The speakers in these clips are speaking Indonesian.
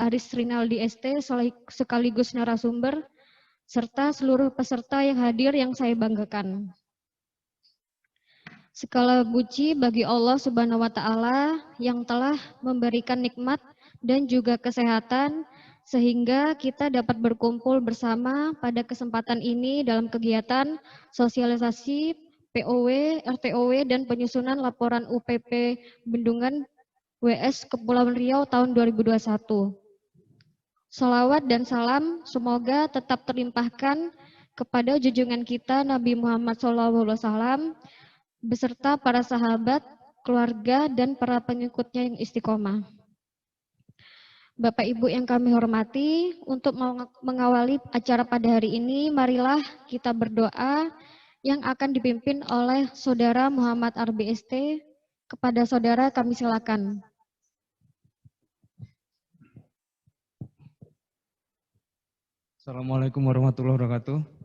Aris Rinaldi ST sekaligus narasumber, serta seluruh peserta yang hadir yang saya banggakan. Segala puji bagi Allah Subhanahu wa Ta'ala yang telah memberikan nikmat dan juga kesehatan sehingga kita dapat berkumpul bersama pada kesempatan ini dalam kegiatan sosialisasi POW, RTOW dan penyusunan laporan UPP Bendungan WS Kepulauan Riau tahun 2021. Salawat dan salam semoga tetap terlimpahkan kepada junjungan kita Nabi Muhammad SAW beserta para sahabat, keluarga, dan para pengikutnya yang istiqomah. Bapak Ibu yang kami hormati, untuk mengawali acara pada hari ini, marilah kita berdoa yang akan dipimpin oleh Saudara Muhammad Arbi ST. Kepada saudara kami silakan. Assalamualaikum warahmatullahi wabarakatuh.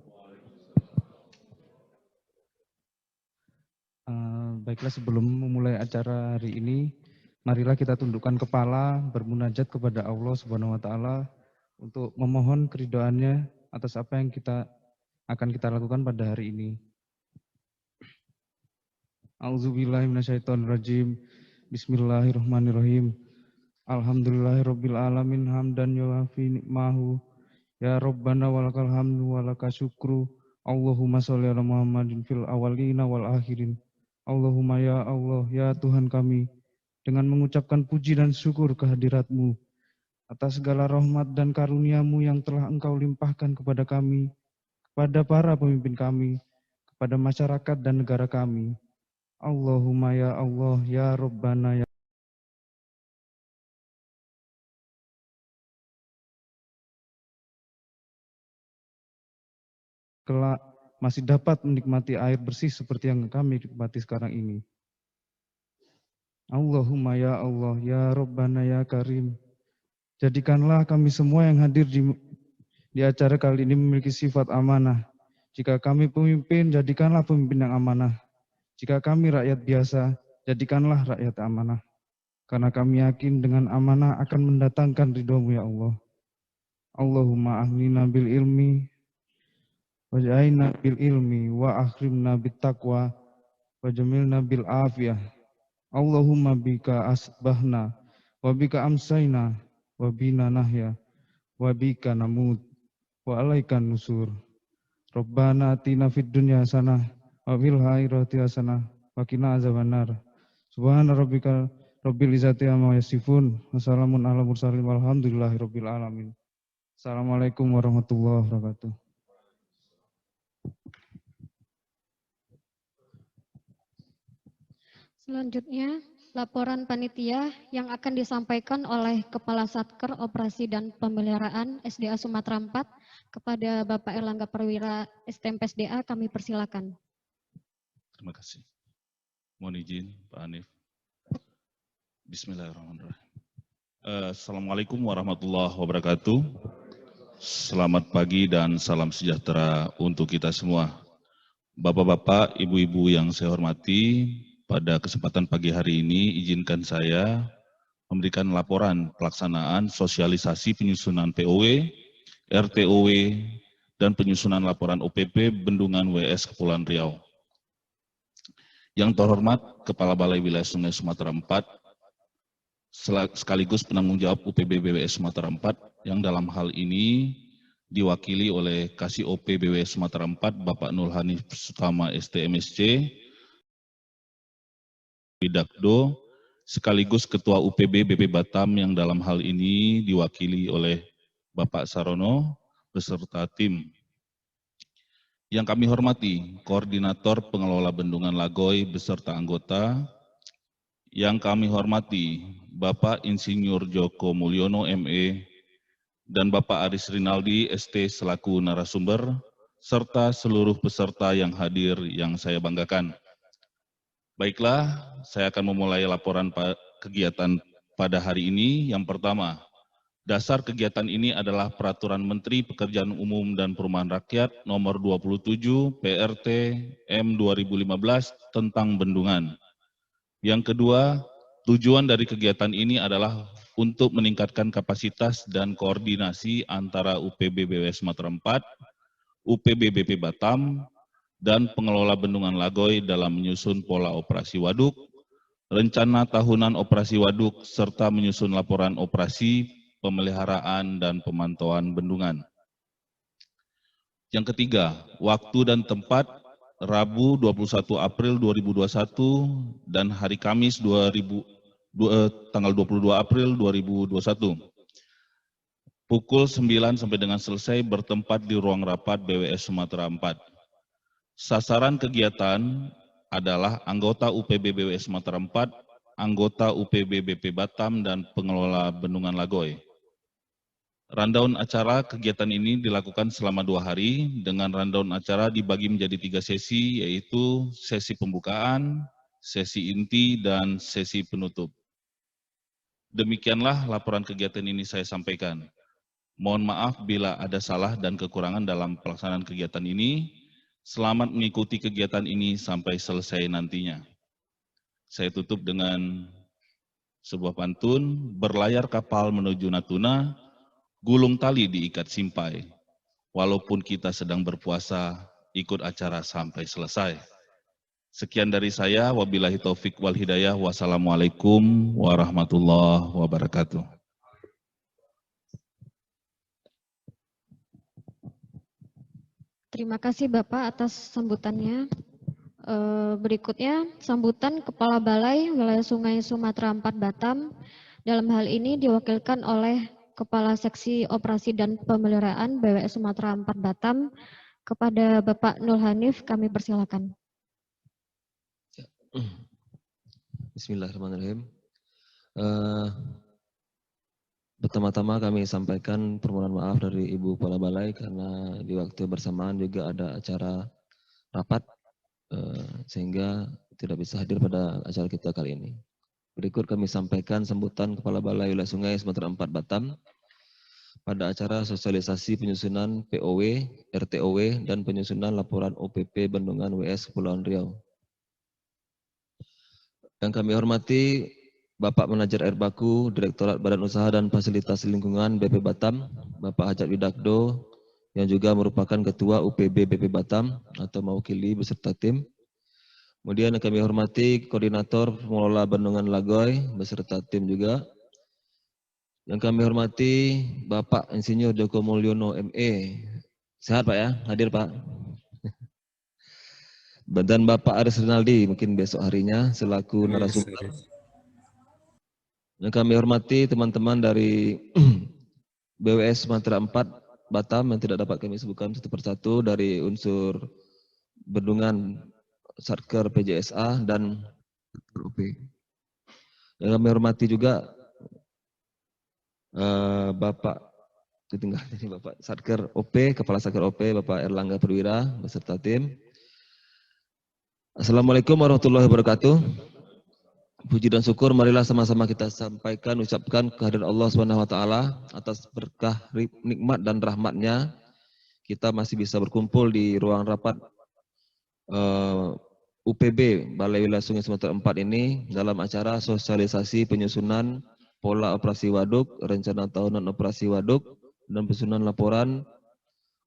Baiklah, sebelum memulai acara hari ini, marilah kita tundukkan kepala, bermunajat kepada Allah Subhanahu wa Ta'ala untuk memohon keridhaannya atas apa yang akan kita lakukan pada hari ini. A'udzubillahi minasyaitonirrajim. Bismillahirrahmanirrahim. Alhamdulillahirabbil alamin hamdan yuwafi ni'mahu. Ya Rabbana walakal hamdu walaka syukru. Allahumma sholli ala Muhammadin fil awalina wal akhirin. Allahumma ya Allah, ya Tuhan kami, dengan mengucapkan puji dan syukur kehadirat-Mu atas segala rahmat dan karunia-Mu yang telah Engkau limpahkan kepada kami, kepada para pemimpin kami, kepada masyarakat dan negara kami. Allahumma ya Allah, ya Rabbana ya kelak masih dapat menikmati air bersih seperti yang kami nikmati sekarang ini. Allahumma ya Allah, ya Rabbana ya Karim. Jadikanlah kami semua yang hadir di acara kali ini memiliki sifat amanah. Jika kami pemimpin, jadikanlah pemimpin yang amanah. Jika kami rakyat biasa, jadikanlah rakyat amanah. Karena kami yakin dengan amanah akan mendatangkan ridho-Mu ya Allah. Allahumma ahlina bil ilmi, waj'alna bil ilmi, wa akhrimna bit taqwa, wa jamilna bil afiyah. Allahumma bika asbahna, wa bika amsayna, wa bina nahya, wa bika namut, wa alaikan nusur. Rabbana atina fid dunya hasanah, wa fil akhirati hasanah, wa qina azabannar. Subhana rabbika rabbil izzati amma yasifun, wa salamun ala mursalin walhamdulillahi rabbil alamin. Assalamualaikum warahmatullahi wabarakatuh. Selanjutnya, laporan panitia yang akan disampaikan oleh Kepala Satker Operasi dan Pemeliharaan SDA Sumatera 4 kepada Bapak Erlangga Perwira STMP SDA, kami persilakan. Terima kasih. Mohon izin Pak Hanif. Bismillahirrahmanirrahim. Assalamualaikum warahmatullahi wabarakatuh. Selamat pagi dan salam sejahtera untuk kita semua. Bapak-bapak, ibu-ibu yang saya hormati, pada kesempatan pagi hari ini izinkan saya memberikan laporan pelaksanaan sosialisasi penyusunan POW, RTOW, dan penyusunan laporan OPP Bendungan WS Kepulauan Riau. Yang terhormat Kepala Balai Wilayah Sungai Sumatera 4, sekaligus penanggung jawab UPB BWS Sumatera 4, yang dalam hal ini diwakili oleh Kasih OP BWS Sumatera 4, Bapak Nur Hanif Sutama STMSC, Bidakdo, sekaligus Ketua UPB BP Batam yang dalam hal ini diwakili oleh Bapak Sarono beserta tim. Yang kami hormati, Koordinator Pengelola Bendungan Lagoy beserta anggota. Yang kami hormati, Bapak Insinyur Joko Mulyono ME dan Bapak Aris Rinaldi ST selaku narasumber, serta seluruh peserta yang hadir yang saya banggakan. Baiklah, saya akan memulai laporan kegiatan pada hari ini. Yang pertama, dasar kegiatan ini adalah Peraturan Menteri Pekerjaan Umum dan Perumahan Rakyat Nomor 27 PRT M 2015 tentang bendungan. Yang kedua, tujuan dari kegiatan ini adalah untuk meningkatkan kapasitas dan koordinasi antara UPB BWS Sumatera 4, UPB BP Batam, dan pengelola Bendungan Lagoy dalam menyusun pola operasi waduk, rencana tahunan operasi waduk, serta menyusun laporan operasi, pemeliharaan, dan pemantauan bendungan. Yang ketiga, waktu dan tempat Rabu 21 April 2021 dan hari Kamis tanggal 22 April 2021. Pukul 9 sampai dengan selesai bertempat di ruang rapat BWS Sumatera 4. Sasaran kegiatan adalah anggota UPB BWS Sumatera 4, anggota UPB BP Batam, dan pengelola Bendungan Lagoy. Rundown acara kegiatan ini dilakukan selama 2 hari, dengan rundown acara dibagi menjadi 3 sesi, yaitu sesi pembukaan, sesi inti, dan sesi penutup. Demikianlah laporan kegiatan ini saya sampaikan. Mohon maaf bila ada salah dan kekurangan dalam pelaksanaan kegiatan ini. Selamat mengikuti kegiatan ini sampai selesai nantinya. Saya tutup dengan sebuah pantun, berlayar kapal menuju Natuna, gulung tali diikat simpai. Walaupun kita sedang berpuasa, ikut acara sampai selesai. Sekian dari saya, wabillahi taufik wal hidayah, wassalamualaikum warahmatullahi wabarakatuh. Terima kasih Bapak atas sambutannya. Berikutnya, sambutan Kepala Balai Wilayah Sungai Sumatera 4 Batam. Dalam hal ini diwakilkan oleh Kepala Seksi Operasi dan Pemeliharaan BWS Sumatera 4 Batam. Kepada Bapak Nul Hanif, kami persilakan. Bismillahirrahmanirrahim. Pertama-tama kami sampaikan permohonan maaf dari Ibu Kepala Balai karena di waktu bersamaan juga ada acara rapat sehingga tidak bisa hadir pada acara kita kali ini. Berikut kami sampaikan sambutan Kepala Balai Wilayah Sungai Sumatera 4 Batam pada acara sosialisasi penyusunan POW, RTOW, dan penyusunan laporan OPP Bendungan WS Kepulauan Riau. Yang kami hormati Bapak Manajer Air Baku, Direktorat Badan Usaha dan Fasilitas Lingkungan BP Batam, Bapak Hajat Widakdo, yang juga merupakan Ketua UPB BP Batam atau mewakili beserta tim. Kemudian yang kami hormati Koordinator Pengelola Bendungan Lagoy beserta tim juga. Yang kami hormati Bapak Insinyur Joko Mulyono ME. Sehat Pak ya? Hadir Pak. Dan Bapak Aris Rinaldi mungkin besok harinya selaku narasumber. Yang kami hormati teman-teman dari BWS Sumatera 4 Batam yang tidak dapat kami sebutkan satu persatu dari unsur Bendungan, Satker PJSA dan UP. Yang kami hormati juga Bapak Satker OP, Kepala Satker OP Bapak Erlangga Perwira beserta tim. Assalamualaikum warahmatullahi wabarakatuh. Puji dan syukur marilah sama-sama kita sampaikan, ucapkan kehadirat Allah SWT atas berkah, nikmat dan rahmatnya kita masih bisa berkumpul di ruang rapat UPB Balai Wilayah Sungai Sumatera 4 ini dalam acara sosialisasi penyusunan pola operasi waduk, rencana tahunan operasi waduk, dan penyusunan laporan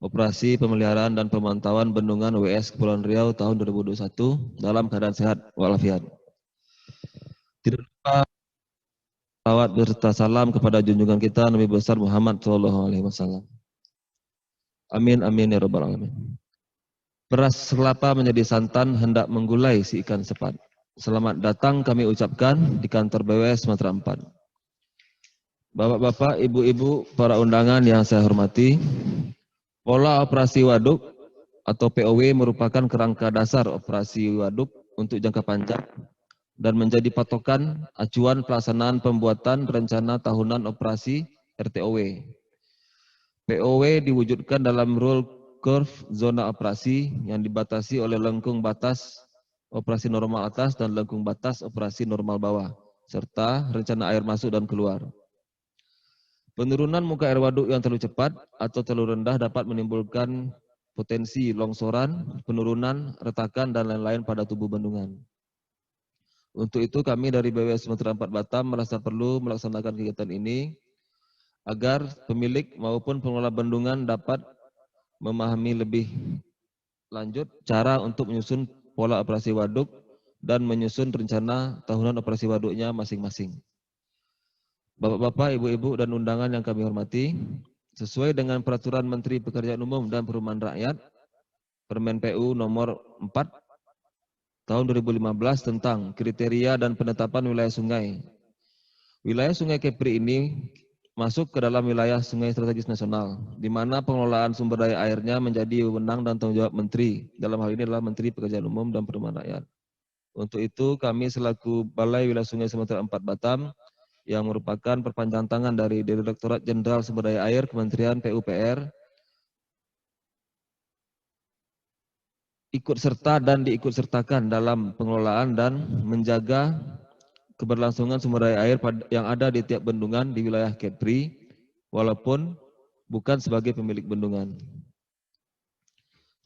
operasi pemeliharaan dan pemantauan bendungan WS Kepulauan Riau tahun 2021 dalam keadaan sehat walafiat. Tidak lupa salawat berserta salam kepada junjungan kita Nabi besar Muhammad SAW. Amin amin ya rabbal alamin. Beras kelapa menjadi santan hendak menggulai si ikan sepat. Selamat datang kami ucapkan di kantor BWS Sumatera 4. Bapak-bapak, ibu-ibu, para undangan yang saya hormati, pola operasi waduk atau POW merupakan kerangka dasar operasi waduk untuk jangka panjang dan menjadi patokan acuan pelaksanaan pembuatan rencana tahunan operasi RTOW. POW diwujudkan dalam rule curve zona operasi yang dibatasi oleh lengkung batas operasi normal atas dan lengkung batas operasi normal bawah, serta rencana air masuk dan keluar. Penurunan muka air waduk yang terlalu cepat atau terlalu rendah dapat menimbulkan potensi longsoran, penurunan, retakan, dan lain-lain pada tubuh bendungan. Untuk itu kami dari BWS Sumatera 4 Batam merasa perlu melaksanakan kegiatan ini agar pemilik maupun pengelola bendungan dapat memahami lebih lanjut cara untuk menyusun pola operasi waduk dan menyusun rencana tahunan operasi waduknya masing-masing. Bapak-bapak, ibu-ibu dan undangan yang kami hormati, sesuai dengan Peraturan Menteri Pekerjaan Umum dan Perumahan Rakyat, Permen PU nomor 4 tahun 2015 tentang kriteria dan penetapan wilayah sungai. Wilayah Sungai Kepri ini masuk ke dalam wilayah sungai strategis nasional, di mana pengelolaan sumber daya airnya menjadi wewenang dan tanggung jawab Menteri. Dalam hal ini adalah Menteri Pekerjaan Umum dan Perumahan Rakyat. Untuk itu kami selaku Balai Wilayah Sungai Sumatera 4 Batam, yang merupakan perpanjangan tangan dari Direktorat Jenderal Sumber Daya Air Kementerian PUPR, ikut serta dan diikut sertakan dalam pengelolaan dan menjaga keberlangsungan sumber daya air yang ada di tiap bendungan di wilayah Kepri, walaupun bukan sebagai pemilik bendungan.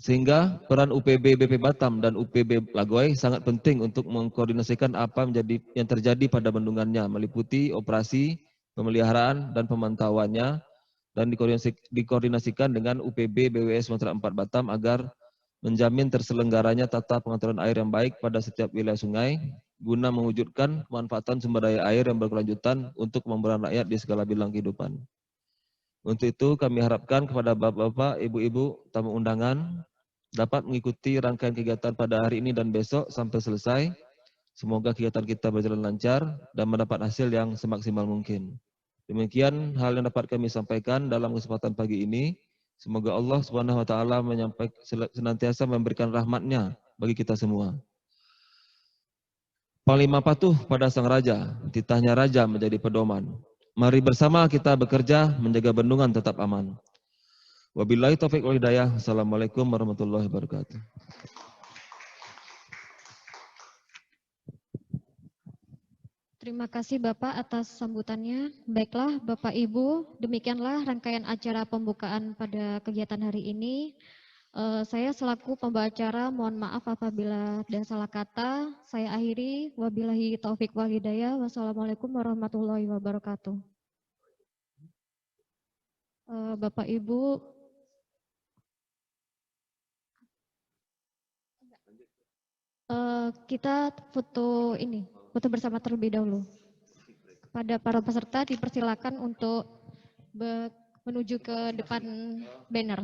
Sehingga peran UPB BP Batam dan UPB Lagoy sangat penting untuk mengkoordinasikan apa yang terjadi pada bendungannya, meliputi operasi, pemeliharaan, dan pemantauannya, dan dikoordinasikan dengan UPB BWS Sumatera 4 Batam agar menjamin terselenggaranya tata pengaturan air yang baik pada setiap wilayah sungai, guna mewujudkan kemanfaatan sumber daya air yang berkelanjutan untuk kemakmuran rakyat di segala bidang kehidupan. Untuk itu kami harapkan kepada bapak-bapak, ibu-ibu, tamu undangan dapat mengikuti rangkaian kegiatan pada hari ini dan besok sampai selesai. Semoga kegiatan kita berjalan lancar dan mendapat hasil yang semaksimal mungkin. Demikian hal yang dapat kami sampaikan dalam kesempatan pagi ini. Semoga Allah Subhanahu wa taala senantiasa memberikan rahmat-Nya bagi kita semua. Panglima patuh pada sang raja, titahnya raja menjadi pedoman. Mari bersama kita bekerja menjaga bendungan tetap aman. Wabillahi taufiq wal hidayah. Assalamualaikum warahmatullahi wabarakatuh. Terima kasih Bapak atas sambutannya. Baiklah Bapak Ibu, demikianlah rangkaian acara pembukaan pada kegiatan hari ini. Saya selaku pembawa acara mohon maaf apabila ada salah kata. Saya akhiri. Wabillahi taufik wal hidayah. Wassalamualaikum warahmatullahi wabarakatuh. Bapak Ibu, kita foto bersama terlebih dahulu. Pada para peserta dipersilakan untuk menuju ke depan banner.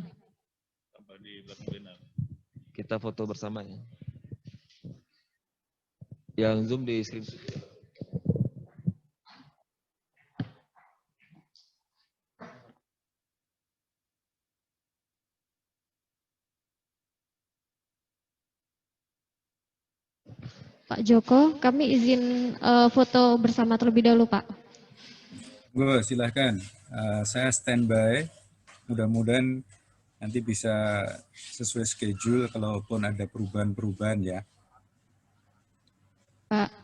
Kita foto bersama ya. Yang Zoom di screen. Pak Joko, kami izin foto bersama terlebih dahulu, Pak. Silahkan. Saya standby. Mudah-mudahan nanti bisa sesuai schedule kalaupun ada perubahan-perubahan ya. Pak.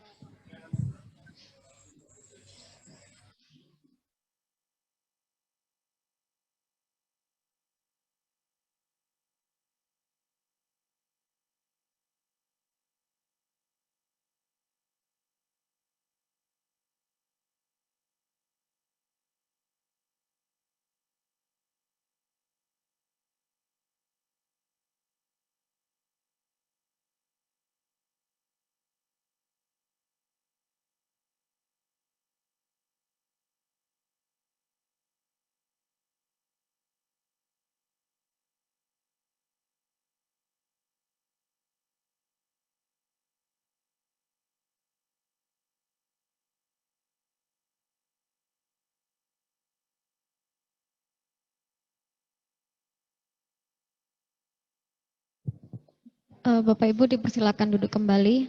Bapak Ibu dipersilakan duduk kembali.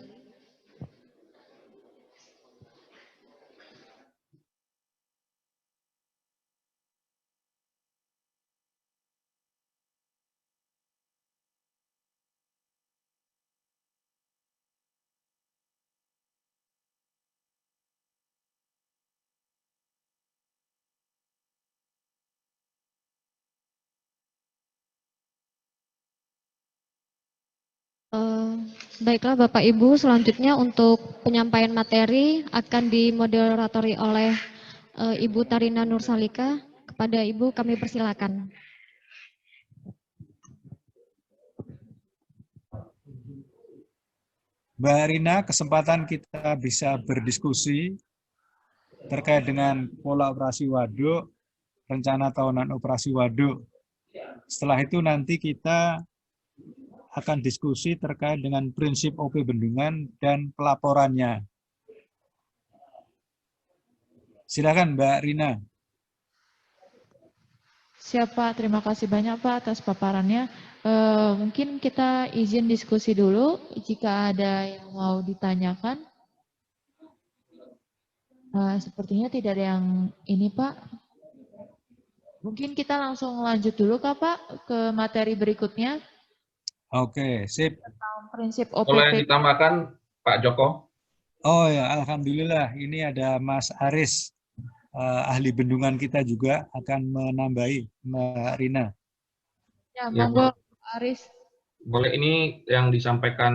Baiklah Bapak Ibu, selanjutnya untuk penyampaian materi akan dimoderatori oleh Ibu Tarina Nursalika. Kepada Ibu kami persilakan. Mbak Rina, kesempatan kita bisa berdiskusi terkait dengan pola operasi waduk, rencana tahunan operasi waduk. Setelah itu nanti kita akan diskusi terkait dengan prinsip OP bendungan dan pelaporannya. Silakan Mbak Rina. Siap Pak, terima kasih banyak Pak atas paparannya. Mungkin kita izin diskusi dulu jika ada yang mau ditanyakan. Sepertinya tidak ada yang ini Pak. Mungkin kita langsung lanjut dulu Kak Pak ke materi berikutnya. Oke, sip. Tentang prinsip OPP. Boleh ditambahkan Pak Joko? Oh ya, Alhamdulillah. Ini ada Mas Aris, ahli bendungan kita juga akan menambahi Mbak Rina. Ya, monggo Pak Aris. Boleh, ini yang disampaikan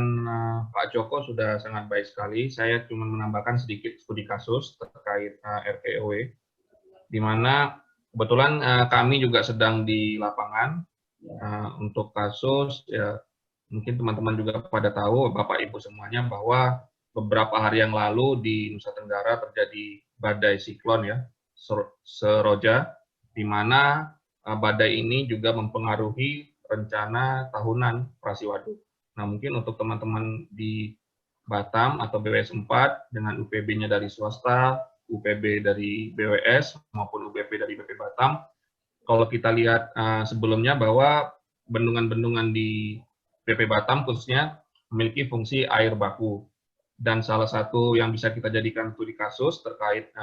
Pak Joko sudah sangat baik sekali. Saya cuma menambahkan sedikit studi kasus terkait RPOW, di mana kebetulan kami juga sedang di lapangan untuk kasus, ya mungkin teman-teman juga pada tahu, Bapak Ibu semuanya, bahwa beberapa hari yang lalu di Nusa Tenggara terjadi badai siklon ya, Seroja, di mana badai ini juga mempengaruhi rencana tahunan operasi waduk. Nah, mungkin untuk teman-teman di Batam atau BWS 4 dengan UPB-nya dari swasta, UPB dari BWS maupun UBP dari BP Batam, kalau kita lihat sebelumnya bahwa bendungan-bendungan di BP Batam khususnya memiliki fungsi air baku. Dan salah satu yang bisa kita jadikan studi kasus terkait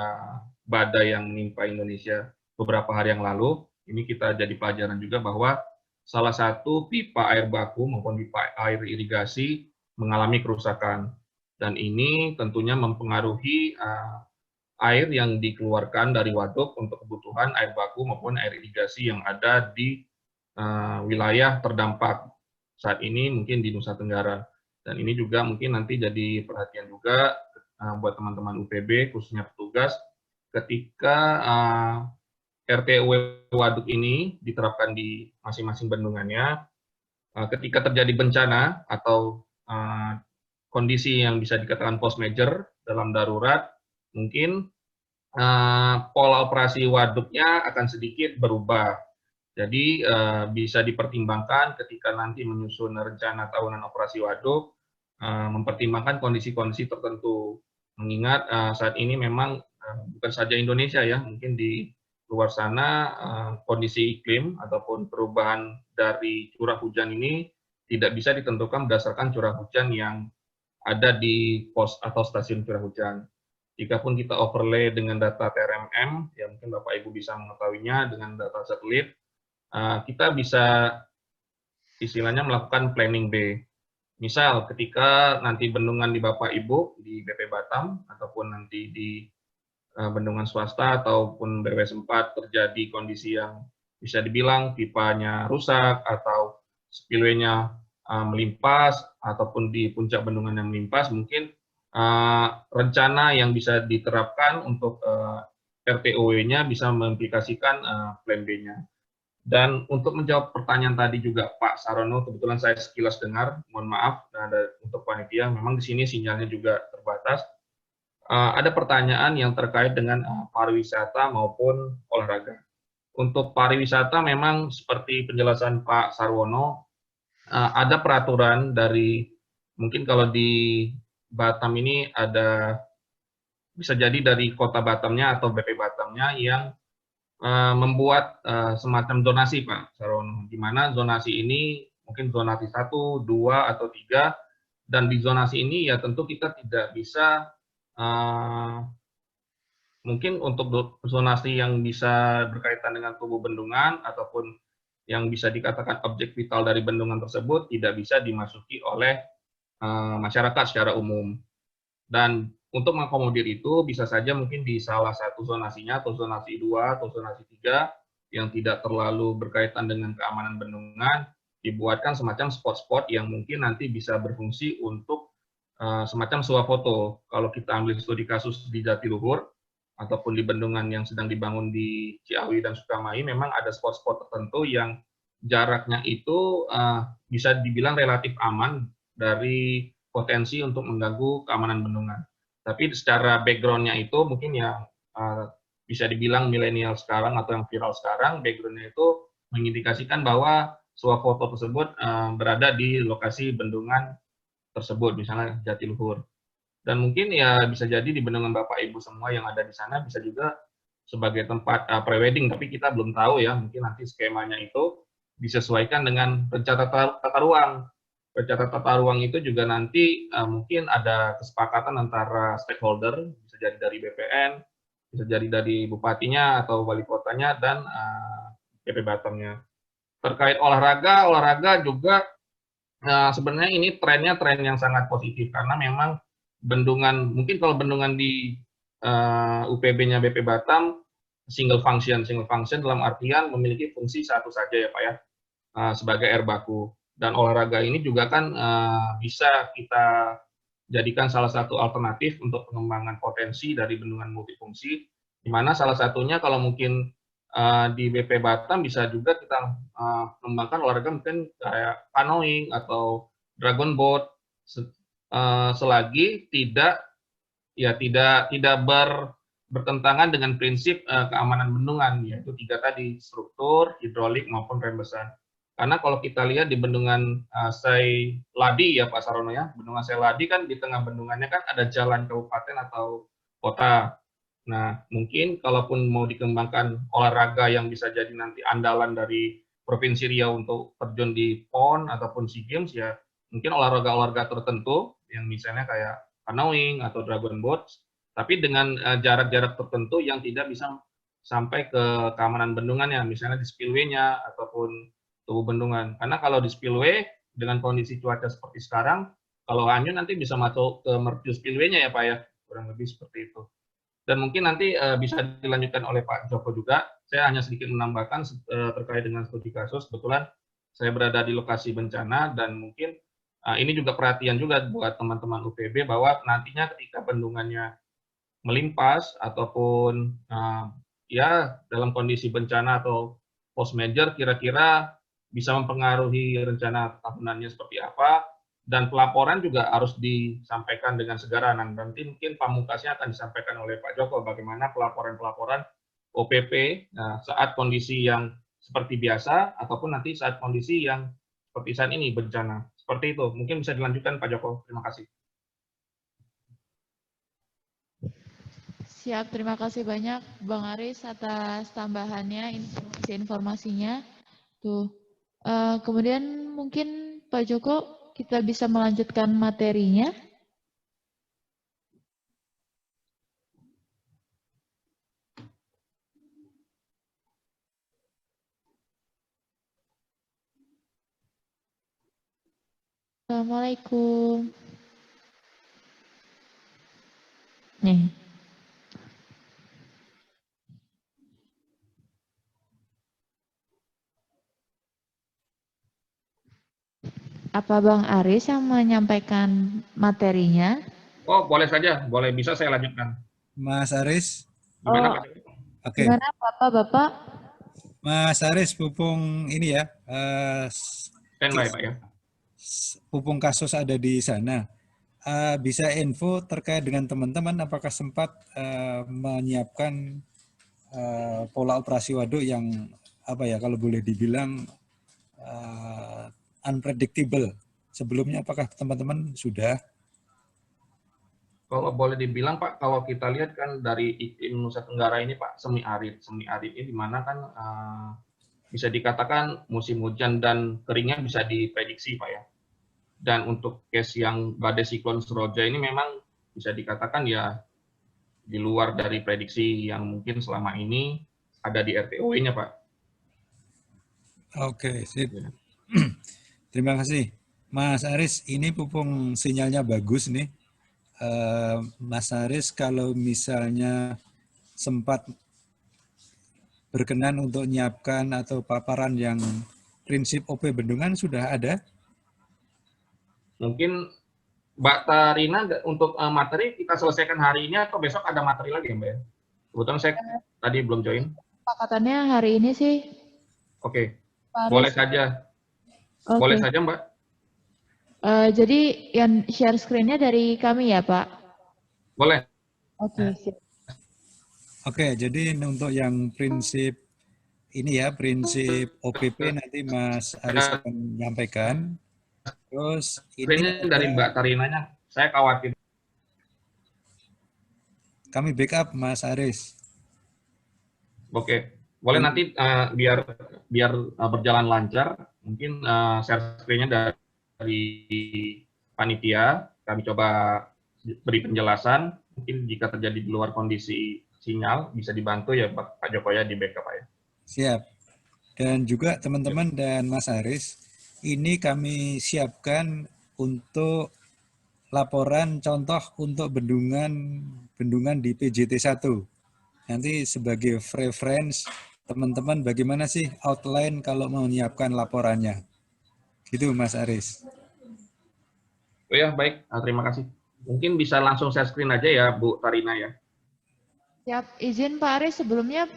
badai yang menimpa Indonesia beberapa hari yang lalu, ini kita jadi pelajaran juga bahwa salah satu pipa air baku maupun pipa air irigasi mengalami kerusakan. Dan ini tentunya mempengaruhi air yang dikeluarkan dari waduk untuk kebutuhan air baku maupun air irigasi yang ada di wilayah terdampak saat ini mungkin di Nusa Tenggara. Dan ini juga mungkin nanti jadi perhatian juga buat teman-teman UPB, khususnya petugas, ketika RTW waduk ini diterapkan di masing-masing bendungannya, ketika terjadi bencana atau kondisi yang bisa dikatakan post major dalam darurat, mungkin pola operasi waduknya akan sedikit berubah. Jadi bisa dipertimbangkan ketika nanti menyusun rencana tahunan operasi waduk, mempertimbangkan kondisi-kondisi tertentu. Mengingat saat ini memang bukan saja Indonesia ya, mungkin di luar sana kondisi iklim ataupun perubahan dari curah hujan ini tidak bisa ditentukan berdasarkan curah hujan yang ada di pos atau stasiun curah hujan. Jikapun kita overlay dengan data TRMM, ya mungkin Bapak Ibu bisa mengetahuinya dengan data satelit, kita bisa istilahnya melakukan planning B. Misal ketika nanti bendungan di Bapak Ibu di BP Batam ataupun nanti di bendungan swasta ataupun BWS 4 terjadi kondisi yang bisa dibilang pipanya rusak atau spillway-nya melimpas ataupun di puncak bendungan yang melimpas, mungkin rencana yang bisa diterapkan untuk RTOW-nya bisa mengimplikasikan plan B-nya. Dan untuk menjawab pertanyaan tadi juga Pak Sarono, kebetulan saya sekilas dengar, mohon maaf untuk panitia, memang di sini sinyalnya juga terbatas. Ada pertanyaan yang terkait dengan pariwisata maupun olahraga. Untuk pariwisata memang seperti penjelasan Pak Sarwono, ada peraturan dari, mungkin kalau di Batam ini ada, bisa jadi dari kota Batamnya atau BP Batamnya yang membuat semacam zonasi Pak Sarwono, di mana zonasi ini mungkin zonasi 1, 2, atau 3, dan di zonasi ini ya tentu kita tidak bisa, mungkin untuk zonasi yang bisa berkaitan dengan tubuh bendungan ataupun yang bisa dikatakan objek vital dari bendungan tersebut tidak bisa dimasuki oleh masyarakat secara umum. Dan untuk mengakomodir itu bisa saja mungkin di salah satu zonasinya atau zonasi 2 atau zonasi 3 yang tidak terlalu berkaitan dengan keamanan bendungan dibuatkan semacam spot-spot yang mungkin nanti bisa berfungsi untuk semacam swafoto. Kalau kita ambil studi kasus di Jatiluhur ataupun di bendungan yang sedang dibangun di Ciawi dan Sukamahi, memang ada spot-spot tertentu yang jaraknya itu bisa dibilang relatif aman dari potensi untuk mengganggu keamanan bendungan. Tapi secara background-nya itu mungkin yang bisa dibilang milenial sekarang atau yang viral sekarang, background-nya itu mengindikasikan bahwa swafoto tersebut berada di lokasi bendungan tersebut, misalnya Jatiluhur. Dan mungkin ya bisa jadi di bendungan Bapak Ibu semua yang ada di sana bisa juga sebagai tempat prewedding, tapi kita belum tahu ya, mungkin nanti skemanya itu disesuaikan dengan rencana tata ruang. Rencana tata ruang itu juga nanti mungkin ada kesepakatan antara stakeholder, bisa jadi dari BPN, bisa jadi dari bupatinya atau wali kotanya, dan BP Batamnya. Terkait olahraga juga sebenarnya ini trennya tren yang sangat positif, karena memang bendungan, mungkin kalau bendungan di UPB-nya BP Batam, single function dalam artian memiliki fungsi satu saja ya Pak ya, sebagai air baku. Dan olahraga ini juga kan bisa kita jadikan salah satu alternatif untuk pengembangan potensi dari bendungan multifungsi, di mana salah satunya kalau mungkin di BP Batam bisa juga kita mengembangkan olahraga mungkin kayak canoeing atau dragon boat, selagi tidak bertentangan dengan prinsip keamanan bendungan, yaitu 3 tadi, struktur, hidrolik maupun rembesan. Karena kalau kita lihat di bendungan Sai Ladi ya Pak Sarono ya, bendungan Sai Ladi kan di tengah bendungannya kan ada jalan kabupaten atau kota. Nah, mungkin kalaupun mau dikembangkan olahraga yang bisa jadi nanti andalan dari Provinsi Riau untuk terjun di PON ataupun SEA Games, ya mungkin olahraga-olahraga tertentu yang misalnya kayak canoeing atau dragon boat, tapi dengan jarak-jarak tertentu yang tidak bisa sampai ke keamanan bendungannya, misalnya di spillway-nya ataupun tubuh bendungan. Karena kalau di spillway, dengan kondisi cuaca seperti sekarang, kalau hanyut nanti bisa masuk ke mercu spillway-nya ya Pak ya, kurang lebih seperti itu. Dan mungkin nanti bisa dilanjutkan oleh Pak Joko juga. Saya hanya sedikit menambahkan terkait dengan studi kasus. Kebetulan saya berada di lokasi bencana dan mungkin ini juga perhatian juga buat teman-teman UPB bahwa nantinya ketika bendungannya melimpas ataupun ya dalam kondisi bencana atau post major, kira-kira bisa mempengaruhi rencana tahunannya seperti apa. Dan pelaporan juga harus disampaikan dengan segera. Nanti mungkin pamungkasnya akan disampaikan oleh Pak Joko bagaimana pelaporan-pelaporan OPP saat kondisi yang seperti biasa ataupun nanti saat kondisi yang seperti saat ini bencana. Seperti itu. Mungkin bisa dilanjutkan Pak Joko. Terima kasih. Siap, terima kasih banyak Bang Aris atas tambahannya, informasinya. Tuh. Kemudian mungkin Pak Joko kita bisa melanjutkan materinya. Assalamualaikum. Nih. Apa Bang Aris yang menyampaikan materinya? Oh, boleh saja. Boleh, bisa saya lanjutkan. Mas Aris. Gimana Pak? Oke. Gimana Bapak? Mas Aris, Pupung ini ya. Standby Pak ya. Pupung kasus ada di sana. Bisa info terkait dengan teman-teman apakah sempat menyiapkan pola operasi waduk yang apa ya kalau boleh dibilang unpredictable. Sebelumnya apakah teman-teman sudah? Kalau boleh dibilang Pak, kalau kita lihat kan dari iklim Nusa Tenggara ini Pak, semi arid ini di mana kan bisa dikatakan musim hujan dan keringnya bisa diprediksi Pak ya. Dan untuk case yang badai siklon Seroja ini memang bisa dikatakan ya di luar dari prediksi yang mungkin selama ini ada di RTOW-nya Pak. Oke, sip. Ya. Terima kasih. Mas Aris, ini Pupung sinyalnya bagus nih. Mas Aris, kalau misalnya sempat berkenan untuk menyiapkan atau paparan yang prinsip OP Bendungan sudah ada? Mungkin Mbak Tarina, untuk materi kita selesaikan hari ini atau besok ada materi lagi ya Mbak? Kebetulan saya tadi belum join. Kesepakatannya hari ini sih. Oke, Pak boleh Aris. saja. Oke. Boleh saja Mbak. Jadi yang share screen-nya dari kami ya Pak? Boleh. Oke, siap. Oke, jadi untuk yang prinsip ini ya, prinsip OPP nanti Mas Aris akan menyampaikan. Terus ini dari Mbak Tarinanya, saya khawatir. Kami backup Mas Aris. Oke, boleh nanti biar berjalan lancar, mungkin share screen-nya dari panitia, kami coba beri penjelasan. Mungkin jika terjadi di luar kondisi sinyal, bisa dibantu ya Pak Joko ya di backup ya. Siap. Dan juga teman-teman dan Mas Aris, ini kami siapkan untuk laporan contoh untuk bendungan di PJT 1. Nanti sebagai reference teman-teman bagaimana sih outline kalau mau menyiapkan laporannya. Gitu Mas Aris. Oh ya, baik. Terima kasih. Mungkin bisa langsung share screen aja ya Bu Tarina ya. Siap, izin Pak Aris sebelumnya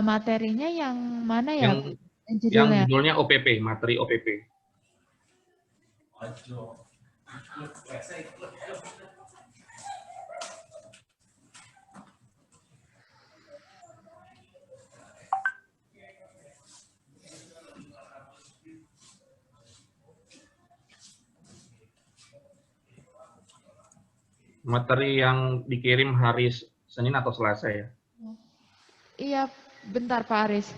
materinya yang mana ya? Yang judulnya OPP, materi OPP. Materi yang dikirim hari Senin atau Selasa ya? Iya, bentar Pak Aris.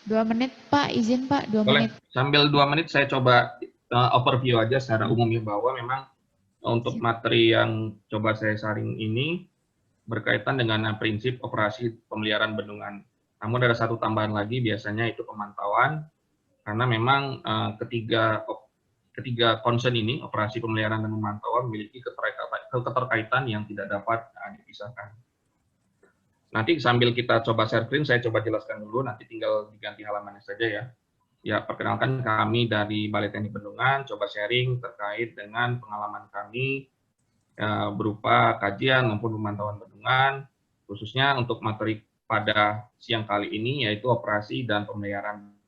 Dua menit Pak, izin Pak, 2 Boleh. menit. Sambil 2 menit saya coba overview aja secara umum ya, bahwa memang untuk materi yang coba saya saring ini berkaitan dengan prinsip operasi pemeliharaan bendungan. Namun ada satu tambahan lagi, biasanya itu pemantauan, karena memang ketiga concern ini, operasi pemeliharaan dan pemantauan, memiliki keterkaitan yang tidak dapat dipisahkan. Nanti sambil kita coba share screen, saya coba jelaskan dulu, nanti tinggal diganti halamannya saja ya. Ya, perkenalkan kami dari Balai Teknik Bendungan, coba sharing terkait dengan pengalaman kami berupa kajian maupun pemantauan bendungan, khususnya untuk materi pada siang kali ini, yaitu operasi dan pemeliharaan.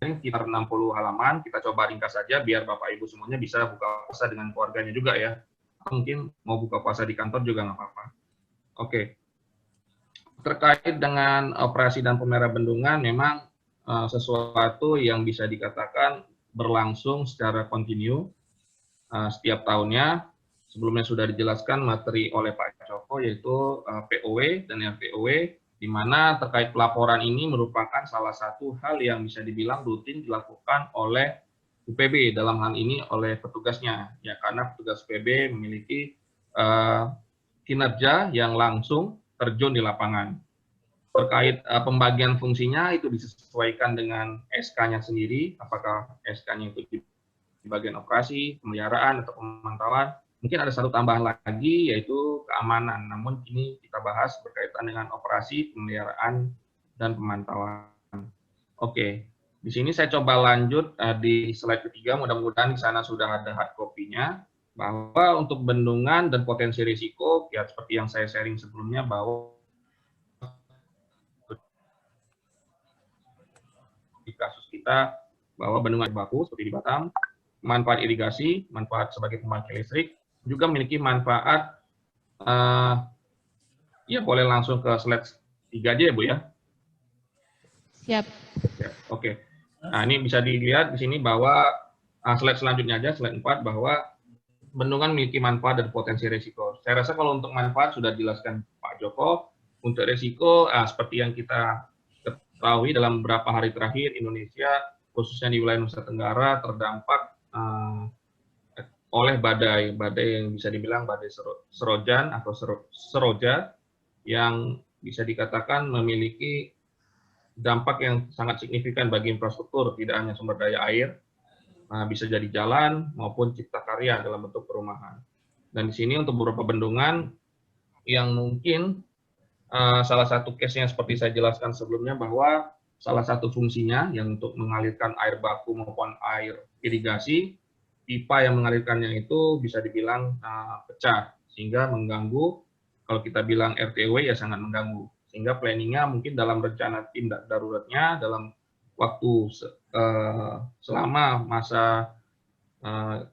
Sekitar 60 halaman, kita coba ringkas saja biar Bapak Ibu semuanya bisa buka puasa dengan keluarganya juga ya. Mungkin mau buka puasa di kantor juga nggak apa-apa. Oke. Terkait dengan operasi dan pemeliharaan bendungan, memang sesuatu yang bisa dikatakan berlangsung secara kontinu setiap tahunnya. Sebelumnya sudah dijelaskan materi oleh Pak Joko, yaitu POW dan RPOW, di mana terkait pelaporan ini merupakan salah satu hal yang bisa dibilang rutin dilakukan oleh UPB, dalam hal ini oleh petugasnya, ya, karena petugas UPB memiliki kinerja yang langsung terjun di lapangan. Terkait pembagian fungsinya itu disesuaikan dengan SK-nya sendiri, apakah SK-nya itu di bagian operasi, pemeliharaan, atau pemantauan. Mungkin ada satu tambahan lagi, yaitu keamanan. Namun ini kita bahas berkaitan dengan operasi, pemeliharaan, dan pemantauan. Oke, di sini saya coba lanjut di slide ketiga, mudah-mudahan di sana sudah ada hard copy-nya, bahwa untuk bendungan dan potensi risiko, ya seperti yang saya sharing sebelumnya, bahwa di kasus kita, bahwa bendungan baku seperti di Batam, manfaat irigasi, manfaat sebagai pembangkit listrik, juga memiliki manfaat, ya boleh langsung ke slide 3 aja ya Bu ya. Siap. Ya, oke. Nah ini bisa dilihat di sini bahwa slide selanjutnya aja, slide 4, bahwa bendungan memiliki manfaat dan potensi risiko. Saya rasa kalau untuk manfaat sudah dijelaskan Pak Joko. Untuk risiko, seperti yang kita ketahui dalam beberapa hari terakhir, Indonesia, khususnya di wilayah Nusa Tenggara, terdampak oleh badai yang bisa dibilang badai serojan atau seroja, yang bisa dikatakan memiliki dampak yang sangat signifikan bagi infrastruktur, tidak hanya sumber daya air, bisa jadi jalan maupun cipta karya dalam bentuk perumahan. Dan di sini untuk beberapa bendungan yang mungkin salah satu case-nya seperti saya jelaskan sebelumnya, bahwa salah satu fungsinya yang untuk mengalirkan air baku maupun air irigasi, pipa yang mengalirkannya itu bisa dibilang pecah, sehingga mengganggu, kalau kita bilang RTW ya sangat mengganggu. Sehingga planningnya mungkin dalam rencana tindak daruratnya, dalam waktu selama masa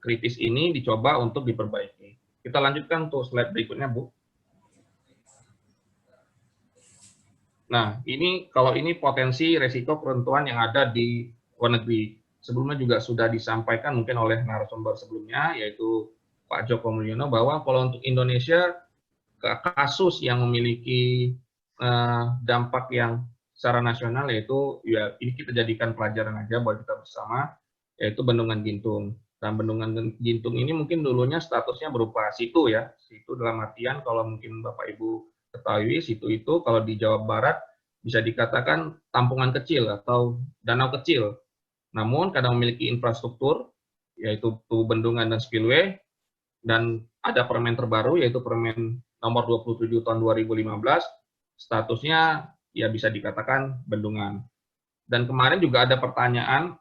kritis ini dicoba untuk diperbaiki. Kita lanjutkan untuk slide berikutnya, Bu. Nah, kalau ini potensi resiko keruntuhan yang ada di luar negeri. Sebelumnya juga sudah disampaikan mungkin oleh narasumber sebelumnya, yaitu Pak Joko Mulyono, bahwa kalau untuk Indonesia, kasus yang memiliki dampak yang secara nasional, yaitu ya ini kita jadikan pelajaran aja buat kita bersama, yaitu Bendungan Gintung. Dan Bendungan Gintung ini mungkin dulunya statusnya berupa situ ya, situ dalam artian kalau mungkin Bapak Ibu ketahui, situ itu kalau di Jawa Barat bisa dikatakan tampungan kecil atau danau kecil. Namun kadang memiliki infrastruktur, yaitu bendungan dan spillway, dan ada permen terbaru, yaitu Permen nomor 27 tahun 2015, statusnya ya bisa dikatakan bendungan. Dan kemarin juga ada pertanyaan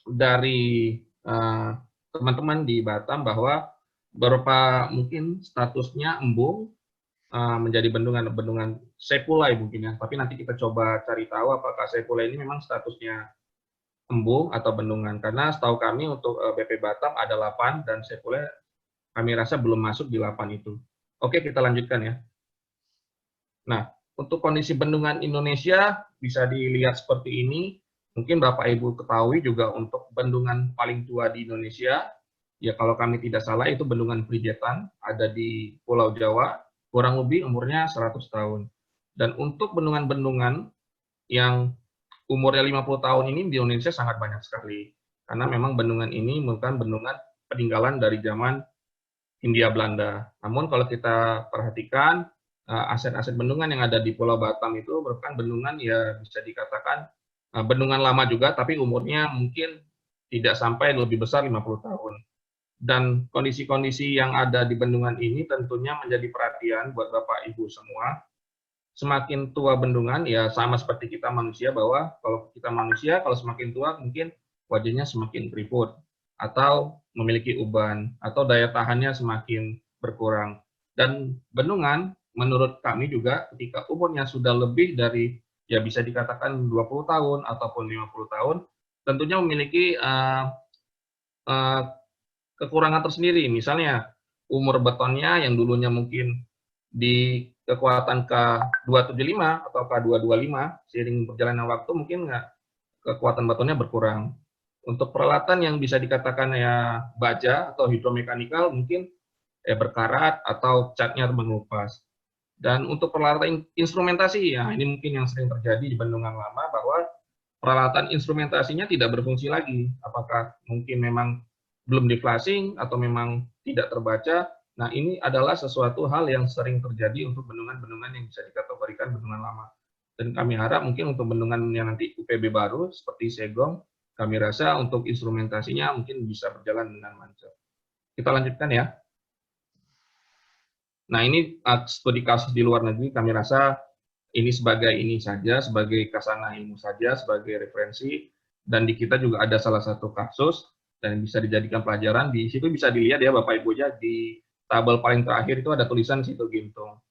dari teman-teman di Batam bahwa beberapa mungkin statusnya embung menjadi bendungan Sepulai mungkin ya, tapi nanti kita coba cari tahu apakah Sepulai ini memang statusnya embung atau bendungan, karena setahu kami untuk BP Batam ada 8 dan Sepulai kami rasa belum masuk di 8 itu. Oke, kita lanjutkan ya. Nah, untuk kondisi bendungan Indonesia bisa dilihat seperti ini. Mungkin Bapak Ibu ketahui juga untuk bendungan paling tua di Indonesia, ya kalau kami tidak salah itu Bendungan Prijetan, ada di Pulau Jawa, kurang lebih umurnya 100 tahun. Dan untuk bendungan-bendungan yang umurnya 50 tahun ini di Indonesia sangat banyak sekali. Karena memang bendungan ini merupakan bendungan peninggalan dari zaman Hindia Belanda. Namun kalau kita perhatikan, aset-aset bendungan yang ada di Pulau Batam itu merupakan bendungan ya bisa dikatakan bendungan lama juga, tapi umurnya mungkin tidak sampai lebih besar 50 tahun. Dan kondisi-kondisi yang ada di bendungan ini tentunya menjadi perhatian buat Bapak Ibu semua. Semakin tua bendungan, ya sama seperti kita manusia, bahwa kalau kita manusia, kalau semakin tua mungkin wajahnya semakin keriput, atau memiliki uban, atau daya tahannya semakin berkurang. Dan bendungan, menurut kami juga, ketika umurnya sudah lebih dari, ya bisa dikatakan 20 tahun, ataupun 50 tahun, tentunya memiliki kekurangan tersendiri. Misalnya umur betonnya yang dulunya mungkin di kekuatan K275 atau K225, seiring berjalannya waktu mungkin kekuatan betonnya berkurang. Untuk peralatan yang bisa dikatakan ya baja atau hidromekanikal mungkin berkarat atau catnya mengelupas. Dan untuk peralatan instrumentasi, ya ini mungkin yang sering terjadi di bendungan lama, bahwa peralatan instrumentasinya tidak berfungsi lagi. Apakah mungkin memang belum di-flashing atau memang tidak terbaca. Nah, ini adalah sesuatu hal yang sering terjadi untuk bendungan-bendungan yang bisa dikategorikan bendungan lama. Dan kami harap mungkin untuk bendungan yang nanti UPB baru seperti Segong, kami rasa untuk instrumentasinya mungkin bisa berjalan dengan lancar. Kita lanjutkan ya. Nah, ini studi kasus di luar negeri, kami rasa ini sebagai sebagai kasana ilmu saja, sebagai referensi, dan di kita juga ada salah satu kasus dan bisa dijadikan pelajaran. Di situ bisa dilihat ya Bapak Ibu ya, di tabel paling terakhir itu ada tulisan situ Gintung.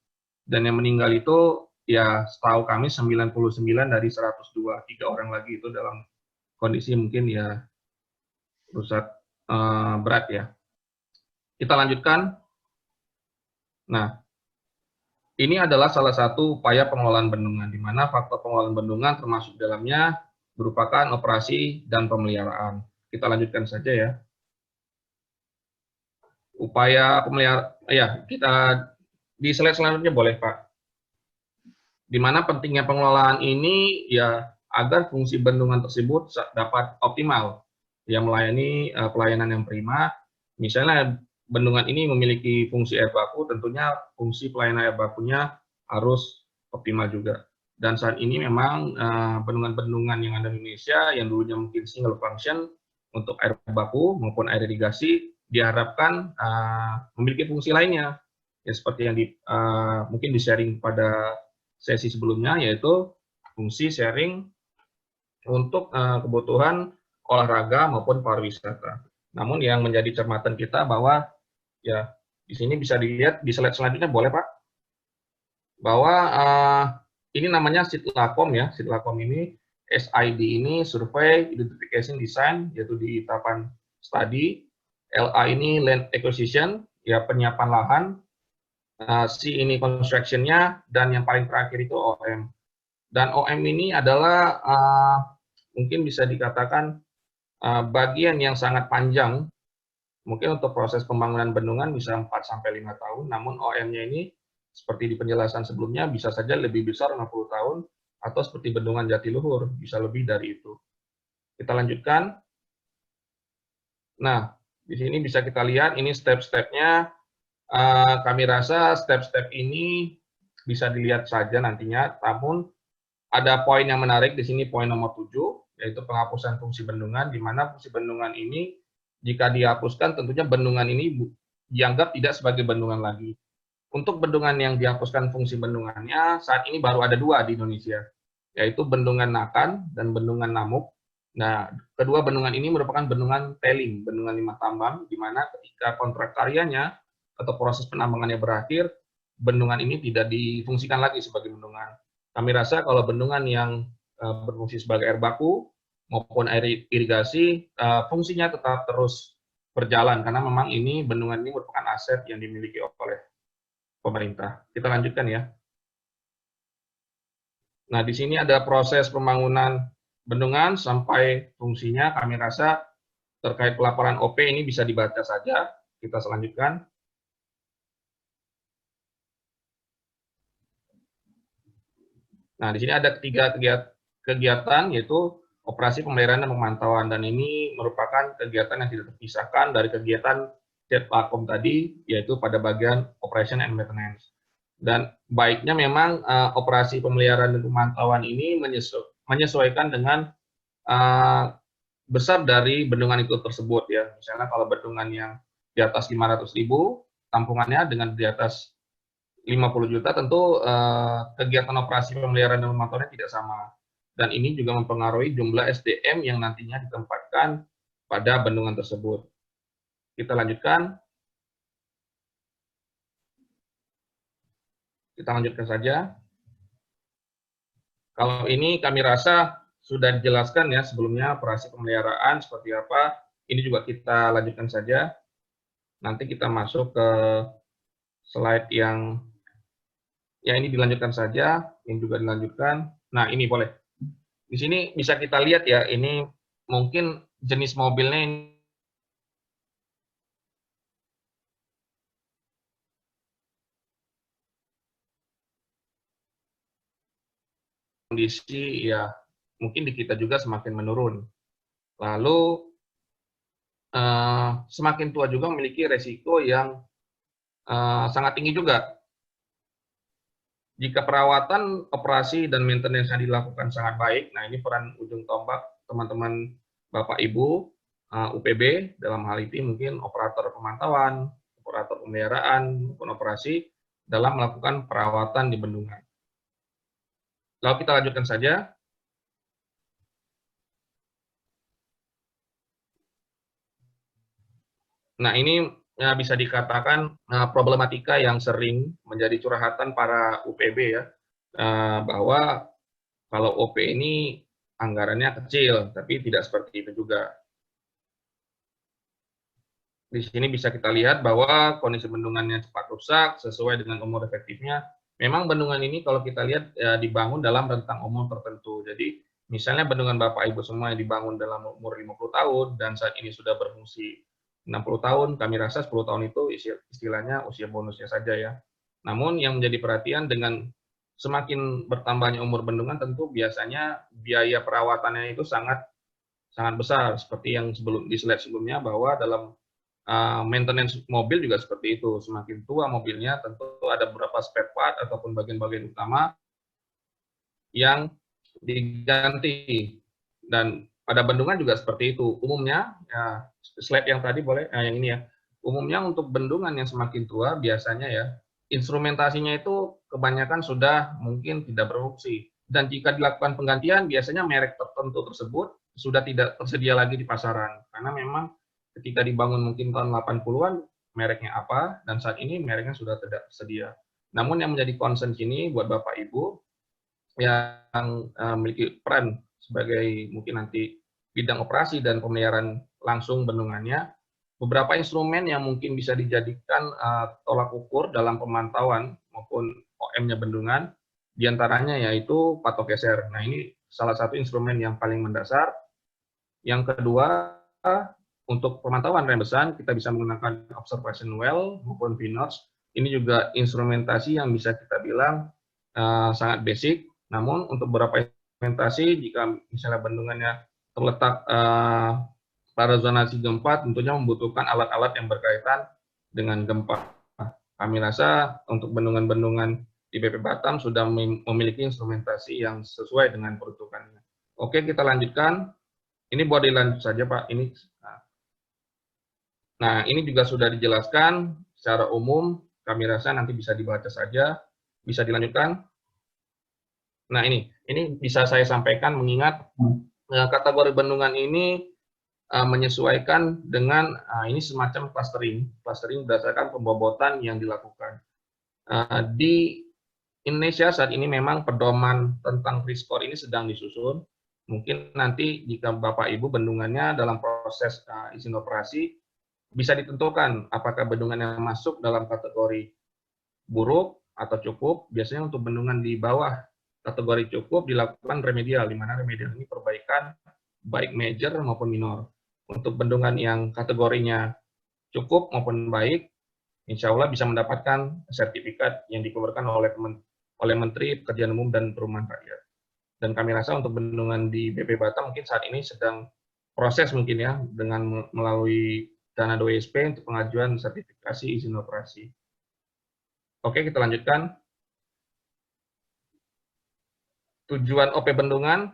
Dan yang meninggal itu ya setahu kami 99 dari 102, 3 orang lagi itu dalam kondisi mungkin ya rusak berat ya. Kita lanjutkan. Nah, ini adalah salah satu upaya pengelolaan bendungan, di mana faktor pengelolaan bendungan termasuk dalamnya merupakan operasi dan pemeliharaan. Kita lanjutkan saja ya. Upaya pemeliharaan, ya kita di slide selanjutnya boleh Pak. Di mana pentingnya pengelolaan ini ya agar fungsi bendungan tersebut dapat optimal, yang melayani pelayanan yang prima. Misalnya bendungan ini memiliki fungsi air baku, tentunya fungsi pelayanan air bakunya harus optimal juga. Dan saat ini memang bendungan-bendungan yang ada di Indonesia yang dulunya mungkin single function untuk air baku maupun air irigasi diharapkan memiliki fungsi lainnya, ya seperti yang mungkin di-sharing pada sesi sebelumnya, yaitu fungsi sharing untuk kebutuhan olahraga maupun pariwisata. Namun yang menjadi cermatan kita bahwa ya di sini bisa dilihat di slide selanjutnya, boleh Pak, bahwa ini namanya Sitlakom ya. Sitlakom ini SID ini Survey Identification Design, yaitu di tahapan study. LA ini Land Acquisition, ya penyiapan lahan. C ini construction-nya, dan yang paling terakhir itu OM. Dan OM ini adalah mungkin bisa dikatakan bagian yang sangat panjang. Mungkin untuk proses pembangunan bendungan bisa 4-5 tahun, namun OM-nya ini seperti di penjelasan sebelumnya bisa saja lebih besar 60 tahun, atau seperti bendungan Jatiluhur bisa lebih dari itu. Kita lanjutkan. Nah, di sini bisa kita lihat ini step-stepnya. Kami rasa step-step ini bisa dilihat saja nantinya, namun ada poin yang menarik di sini, poin nomor 7, yaitu penghapusan fungsi bendungan, di mana fungsi bendungan ini jika dihapuskan tentunya bendungan ini dianggap tidak sebagai bendungan lagi. Untuk bendungan yang dihapuskan fungsi bendungannya, saat ini baru ada 2 di Indonesia, yaitu Bendungan Nakan dan Bendungan Namuk. Nah, kedua bendungan ini merupakan bendungan tailing, bendungan limbah tambang, di mana ketika kontrak karyanya atau proses penambangannya berakhir, bendungan ini tidak difungsikan lagi sebagai bendungan. Kami rasa kalau bendungan yang berfungsi sebagai air baku maupun air irigasi, fungsinya tetap terus berjalan, karena memang ini bendungan ini merupakan aset yang dimiliki oleh pemerintah. Kita lanjutkan ya. Nah, di sini ada proses pembangunan bendungan sampai fungsinya. Kami rasa terkait pelaporan OP ini bisa dibaca saja. Kita selanjutkan. Nah, di sini ada 3 kegiatan, yaitu operasi pemeliharaan dan pemantauan, dan ini merupakan kegiatan yang tidak terpisahkan dari kegiatan Sitlakom tadi, yaitu pada bagian operation and maintenance. Dan baiknya memang operasi pemeliharaan dan pemantauan ini menyesuaikan dengan besar dari bendungan itu tersebut ya. Misalnya kalau bendungan yang di atas 500.000 tampungannya dengan di atas 50 juta, tentu kegiatan operasi pemeliharaan dan pemantauannya tidak sama. Dan ini juga mempengaruhi jumlah SDM yang nantinya ditempatkan pada bendungan tersebut. Kita lanjutkan. Kita lanjutkan saja. Kalau ini kami rasa sudah dijelaskan ya sebelumnya operasi pemeliharaan seperti apa. Ini juga kita lanjutkan saja. Nanti kita masuk ke slide yang ya ini dilanjutkan saja, ini juga dilanjutkan. Nah, ini boleh. Di sini bisa kita lihat ya, ini mungkin jenis mobilnya ini kondisi ya mungkin di kita juga semakin menurun. Lalu semakin tua juga memiliki resiko yang sangat tinggi juga. Jika perawatan, operasi, dan maintenance yang dilakukan sangat baik, nah ini peran ujung tombak teman-teman Bapak Ibu UPB dalam hal ini mungkin operator pemantauan, operator pemeliharaan, maupun operasi dalam melakukan perawatan di bendungan. Lalu kita lanjutkan saja. Nah, ini ya, bisa dikatakan problematika yang sering menjadi curhatan para UPB ya, bahwa kalau OP ini anggarannya kecil, tapi tidak seperti itu juga. Di sini bisa kita lihat bahwa kondisi bendungannya cepat rusak sesuai dengan umur efektifnya. Memang bendungan ini kalau kita lihat dibangun dalam rentang umur tertentu. Jadi misalnya bendungan Bapak Ibu semua yang dibangun dalam umur 50 tahun dan saat ini sudah berfungsi 60 tahun, kami rasa 10 tahun itu istilahnya usia bonusnya saja ya. Namun yang menjadi perhatian dengan semakin bertambahnya umur bendungan tentu biasanya biaya perawatannya itu sangat besar. Seperti yang di slide sebelumnya bahwa dalam maintenance mobil juga seperti itu. Semakin tua mobilnya tentu ada beberapa spare part ataupun bagian-bagian utama yang diganti. Dan pada bendungan juga seperti itu. Umumnya, ya, slide yang tadi boleh, yang ini ya. Umumnya untuk bendungan yang semakin tua biasanya ya, instrumentasinya itu kebanyakan sudah mungkin tidak berfungsi. Dan jika dilakukan penggantian, biasanya merek tertentu tersebut sudah tidak tersedia lagi di pasaran. Karena memang ketika dibangun mungkin tahun 80-an, mereknya apa, dan saat ini mereknya sudah tidak tersedia. Namun yang menjadi concern sini buat Bapak Ibu, yang memiliki peran sebagai mungkin nanti bidang operasi dan pemeliharaan langsung bendungannya, beberapa instrumen yang mungkin bisa dijadikan tolak ukur dalam pemantauan maupun OM-nya bendungan, diantaranya yaitu patok geser. Nah, ini salah satu instrumen yang paling mendasar. Yang kedua, untuk pemantauan rembesan, kita bisa menggunakan observation well maupun VNORS. Ini juga instrumentasi yang bisa kita bilang sangat basic. Namun untuk beberapa instrumentasi, jika misalnya bendungannya terletak pada zonasi gempa, tentunya membutuhkan alat-alat yang berkaitan dengan gempa. Kami rasa untuk bendungan-bendungan di BP Batam sudah memiliki instrumentasi yang sesuai dengan peruntukannya. Oke, kita lanjutkan. Ini boleh dilanjut saja, Pak. Nah, ini juga sudah dijelaskan secara umum. Kami rasa nanti bisa dibaca saja. Bisa dilanjutkan. Nah, ini bisa saya sampaikan mengingat kategori bendungan ini menyesuaikan dengan ini semacam clustering berdasarkan pembobotan yang dilakukan. Di Indonesia saat ini memang pedoman tentang risk score ini sedang disusun. Mungkin nanti jika Bapak Ibu bendungannya dalam proses izin operasi bisa ditentukan apakah bendungan yang masuk dalam kategori buruk atau cukup. Biasanya untuk bendungan di bawah kategori cukup dilakukan remedial, di mana remedial ini perbaikan baik major maupun minor. Untuk bendungan yang kategorinya cukup maupun baik, insya Allah bisa mendapatkan sertifikat yang dikeluarkan oleh Menteri Pekerjaan Umum dan Perumahan Rakyat. Dan kami rasa untuk bendungan di BP Batam mungkin saat ini sedang proses mungkin ya, dengan melalui dana 2SP untuk pengajuan sertifikasi izin operasi. Oke, kita lanjutkan. Tujuan OP bendungan,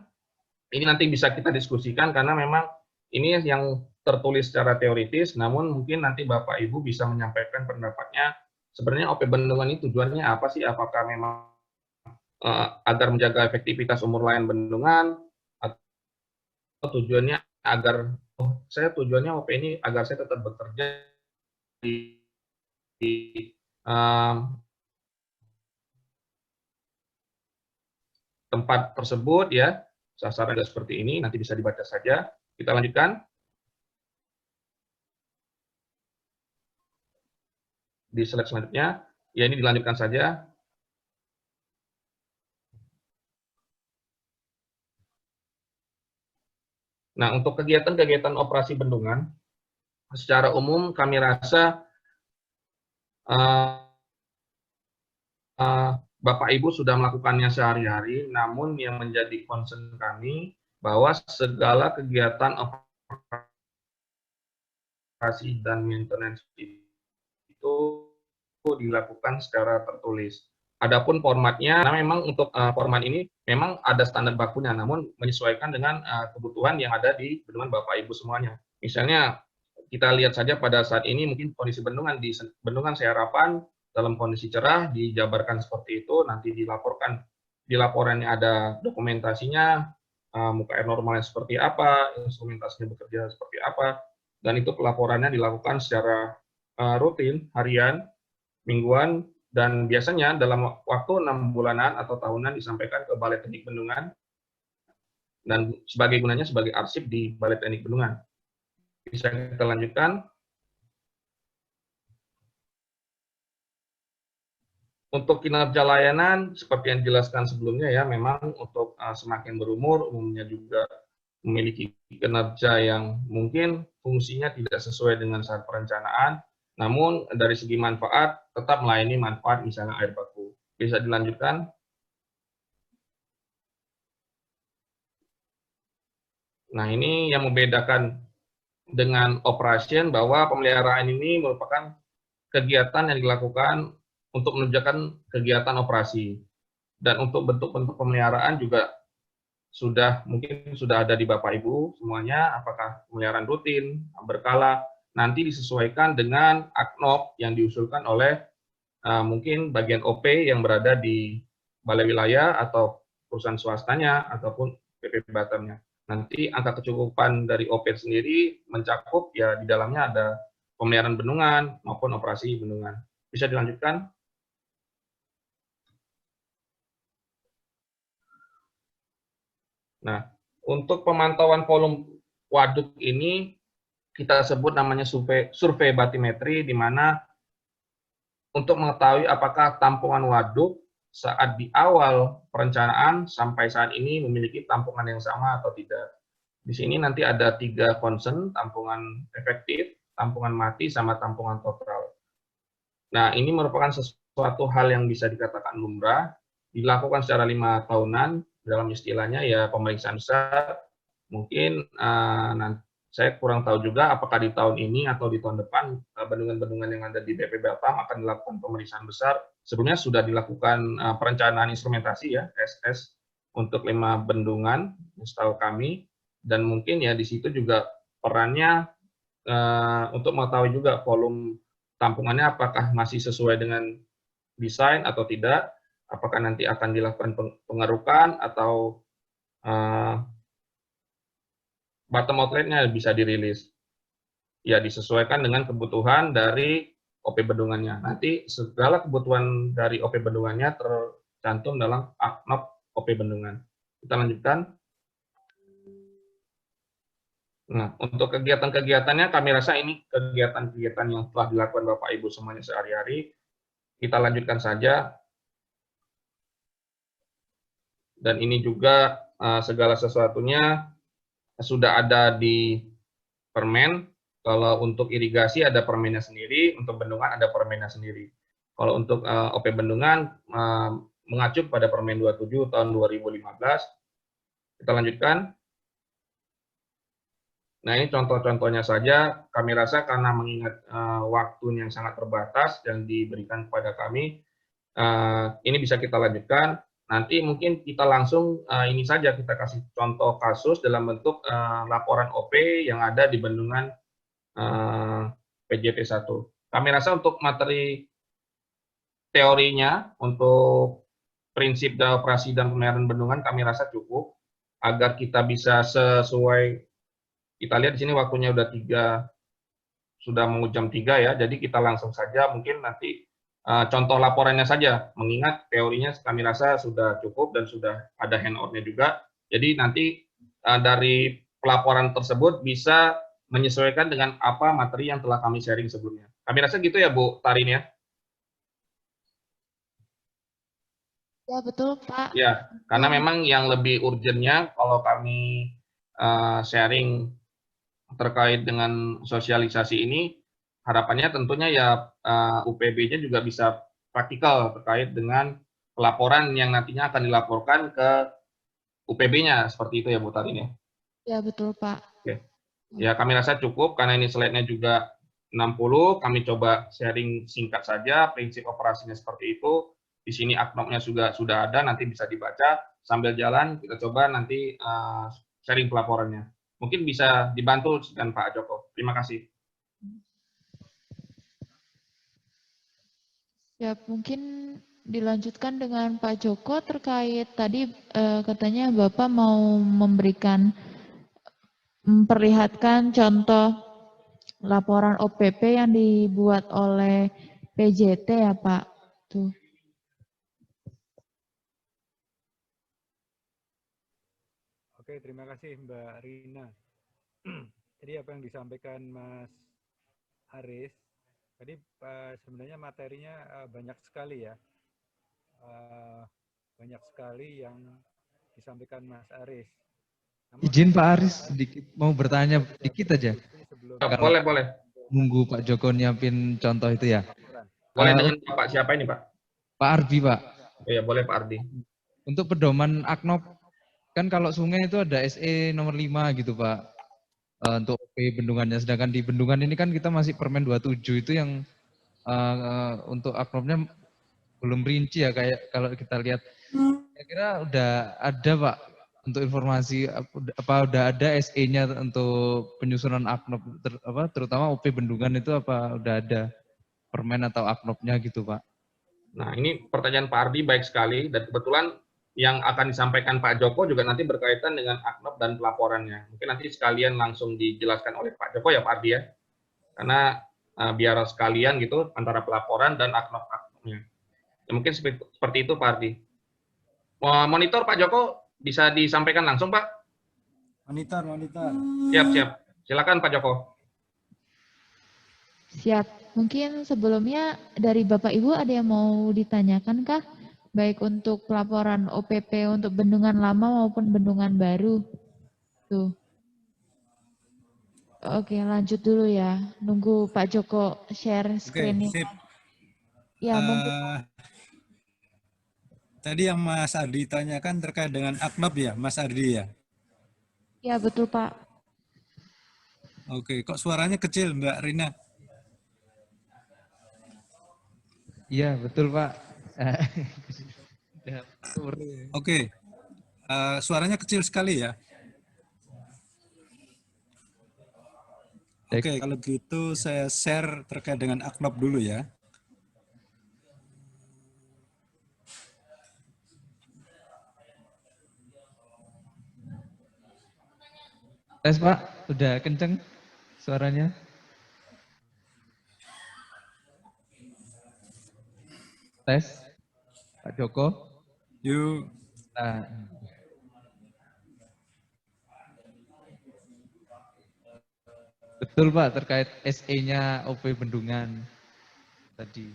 ini nanti bisa kita diskusikan karena memang ini yang tertulis secara teoritis, namun mungkin nanti Bapak Ibu bisa menyampaikan pendapatnya, sebenarnya OP bendungan ini tujuannya apa sih? Apakah memang agar menjaga efektivitas umur layan bendungan, atau tujuannya agar, tujuannya OP ini agar saya tetap bekerja di tempat tersebut ya, sasaran seperti ini, nanti bisa dibaca saja. Kita lanjutkan. Di slide selanjutnya, ya ini dilanjutkan saja. Nah, untuk kegiatan-kegiatan operasi bendungan, secara umum kami rasa Bapak Ibu sudah melakukannya sehari-hari, namun yang menjadi concern kami bahwa segala kegiatan operasi dan maintenance itu dilakukan secara tertulis. Adapun formatnya, nah memang untuk format ini memang ada standar bakunya, namun menyesuaikan dengan kebutuhan yang ada di bendungan Bapak Ibu semuanya. Misalnya kita lihat saja pada saat ini mungkin kondisi bendungan di Bendungan Searapan dalam kondisi cerah dijabarkan seperti itu, nanti dilaporkan di laporannya ada dokumentasinya, muka air normalnya seperti apa, instrumentasinya bekerja seperti apa, dan itu pelaporannya dilakukan secara rutin, harian, mingguan, dan biasanya dalam waktu 6 bulanan atau tahunan disampaikan ke Balai Teknik Bendungan, dan sebagai gunanya sebagai arsip di Balai Teknik Bendungan. Bisa kita lanjutkan. Untuk kinerja layanan, seperti yang dijelaskan sebelumnya ya, memang untuk semakin berumur, umumnya juga memiliki kinerja yang mungkin fungsinya tidak sesuai dengan saat perencanaan, namun dari segi manfaat, tetap melayani manfaat misalnya air baku. Bisa dilanjutkan. Nah, ini yang membedakan dengan operation, bahwa pemeliharaan ini merupakan kegiatan yang dilakukan untuk menunjukkan kegiatan operasi. Dan untuk bentuk-bentuk pemeliharaan juga mungkin sudah ada di Bapak Ibu semuanya, apakah pemeliharaan rutin, berkala, nanti disesuaikan dengan AKNOP yang diusulkan oleh mungkin bagian OP yang berada di balai wilayah atau perusahaan swastanya ataupun PP Batamnya. Nanti angka kecukupan dari OP sendiri mencakup ya di dalamnya ada pemeliharaan bendungan maupun operasi bendungan. Bisa dilanjutkan? Nah, untuk pemantauan volume waduk ini kita sebut namanya survei batimetri, di mana untuk mengetahui apakah tampungan waduk saat di awal perencanaan sampai saat ini memiliki tampungan yang sama atau tidak. Di sini nanti ada 3 concern, tampungan efektif, tampungan mati, sama tampungan total. Nah, ini merupakan sesuatu hal yang bisa dikatakan lumrah, dilakukan secara 5 tahunan, dalam istilahnya ya pemeriksaan besar. Mungkin saya kurang tahu juga apakah di tahun ini atau di tahun depan bendungan-bendungan yang ada di BP Batam akan dilakukan pemeriksaan besar. Sebelumnya sudah dilakukan perencanaan instrumentasi ya, SS, untuk 5 bendungan, setahu kami. Dan mungkin ya di situ juga perannya untuk mengetahui juga volume tampungannya apakah masih sesuai dengan desain atau tidak, apakah nanti akan dilakukan pengerukan atau bottom outlet-nya bisa dirilis. Ya, disesuaikan dengan kebutuhan dari OP bendungannya. Nanti segala kebutuhan dari OP bendungannya tercantum dalam AKNOP OP bendungan. Kita lanjutkan. Nah, untuk kegiatan-kegiatannya kami rasa ini kegiatan-kegiatan yang telah dilakukan Bapak Ibu semuanya sehari-hari. Kita lanjutkan saja. Dan ini juga segala sesuatunya sudah ada di permen. Kalau untuk irigasi ada permennya sendiri, untuk bendungan ada permennya sendiri. Kalau untuk OP bendungan mengacu pada Permen 27 tahun 2015. Kita lanjutkan. Nah, ini contoh-contohnya saja. Kami rasa karena mengingat waktu yang sangat terbatas yang diberikan kepada kami, ini bisa kita lanjutkan. Nanti mungkin kita langsung ini saja kita kasih contoh kasus dalam bentuk laporan OP yang ada di bendungan PJT 1. Kami rasa untuk materi teorinya, untuk prinsip dan operasi dan pemeliharaan bendungan kami rasa cukup agar kita bisa sesuai. Kita lihat di sini waktunya sudah mau jam 3 ya, jadi kita langsung saja mungkin nanti contoh laporannya saja, mengingat teorinya kami rasa sudah cukup dan sudah ada handout-nya juga. Jadi nanti dari pelaporan tersebut bisa menyesuaikan dengan apa materi yang telah kami sharing sebelumnya. Kami rasa gitu ya Bu Tarin ya? Ya betul Pak. Ya, karena memang yang lebih urgentnya kalau kami sharing terkait dengan sosialisasi ini, harapannya tentunya ya UPB-nya juga bisa praktikal terkait dengan pelaporan yang nantinya akan dilaporkan ke UPB-nya, seperti itu ya Bu Tarin ya? Ya betul Pak. Oke. Ya kami rasa cukup karena ini slide-nya juga 60, kami coba sharing singkat saja, prinsip operasinya seperti itu. Di sini AKNOP-nya sudah ada, nanti bisa dibaca sambil jalan. Kita coba nanti sharing pelaporannya. Mungkin bisa dibantu dengan Pak Joko. Terima kasih. Ya mungkin dilanjutkan dengan Pak Joko terkait tadi katanya Bapak mau memperlihatkan contoh laporan OPP yang dibuat oleh PJT ya Pak. Tuh. Oke, terima kasih Mbak Rina. Jadi apa yang disampaikan Mas Haris, tadi sebenarnya materinya banyak sekali ya. Banyak sekali yang disampaikan Mas Haris. Namun, izin Pak Haris, sedikit mau bertanya dikit aja. Boleh. Nunggu Pak Joko nyiapin contoh itu ya. Boleh dengan Bapak siapa ini Pak? Pak Ardi Pak. Iya, boleh Pak Ardi. Untuk pedoman AKNOP, kan kalau sungai itu ada SE nomor 5 gitu Pak, untuk OP bendungannya. Sedangkan di bendungan ini kan kita masih Permen 27 itu yang untuk AKNOP-nya belum rinci ya, kayak kalau kita lihat Kira udah ada Pak untuk informasi apa udah ada SE-nya untuk penyusunan aknop terutama UP Bendungan itu apa udah ada permen atau aknopnya gitu Pak? Nah, ini pertanyaan Pak Ardi baik sekali, dan kebetulan yang akan disampaikan Pak Joko juga nanti berkaitan dengan aknop dan pelaporannya. Mungkin nanti sekalian langsung dijelaskan oleh Pak Joko ya Pak Ardi ya, karena biar sekalian gitu antara pelaporan dan aknop-aknopnya. Ya, mungkin seperti itu Pak Ardi. Monitor Pak Joko bisa disampaikan langsung Pak? Monitor. Siap. Silakan Pak Joko. Siap. Mungkin sebelumnya dari Bapak Ibu ada yang mau ditanyakan kah? Baik untuk pelaporan OPP untuk bendungan lama maupun bendungan baru. Tuh. Oke, lanjut dulu ya. Nunggu Pak Joko share screen-nya. Oke, sip. Ya, mungkin. Tadi yang Mas Ardi tanyakan terkait dengan aknop ya, Mas Ardi ya? Ya, betul Pak. Oke, kok suaranya kecil Mbak Rina? Iya, betul Pak. Oke, suaranya kecil sekali ya. Oke, kalau gitu saya share terkait dengan aknop dulu ya. Tes Pak, udah kenceng suaranya? Tes, Pak Joko. Yuk. Nah. Betul Pak, terkait SE-nya OP Bendungan tadi.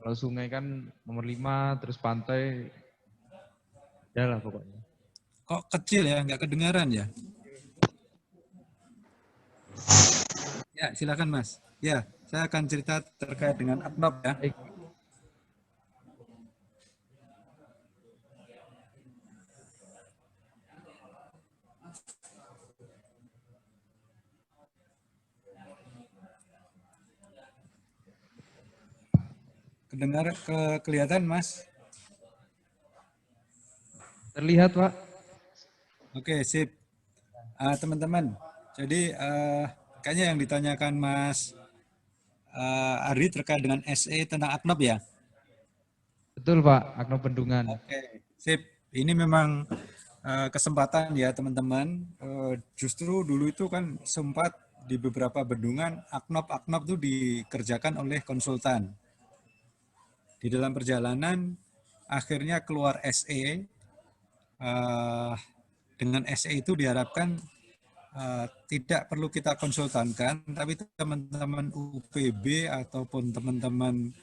Kalau sungai kan nomor 5, terus pantai, ya lah pokoknya. Kok kecil ya, nggak kedengaran ya? Ya, silakan Mas. Ya, saya akan cerita terkait dengan aknop ya. Kedengar, kelihatan Mas? Terlihat Pak. Oke, sip. Teman-teman, jadi kayaknya yang ditanyakan Mas Ardi terkait dengan SE tentang aknop ya? Betul Pak, aknop bendungan. Oke, sip. Ini memang kesempatan ya teman-teman. Justru dulu itu kan sempat di beberapa bendungan aknop-aknop itu dikerjakan oleh konsultan. Di dalam perjalanan akhirnya keluar SE. Dengan SE itu diharapkan tidak perlu kita konsultankan, tapi teman-teman UPB ataupun teman-teman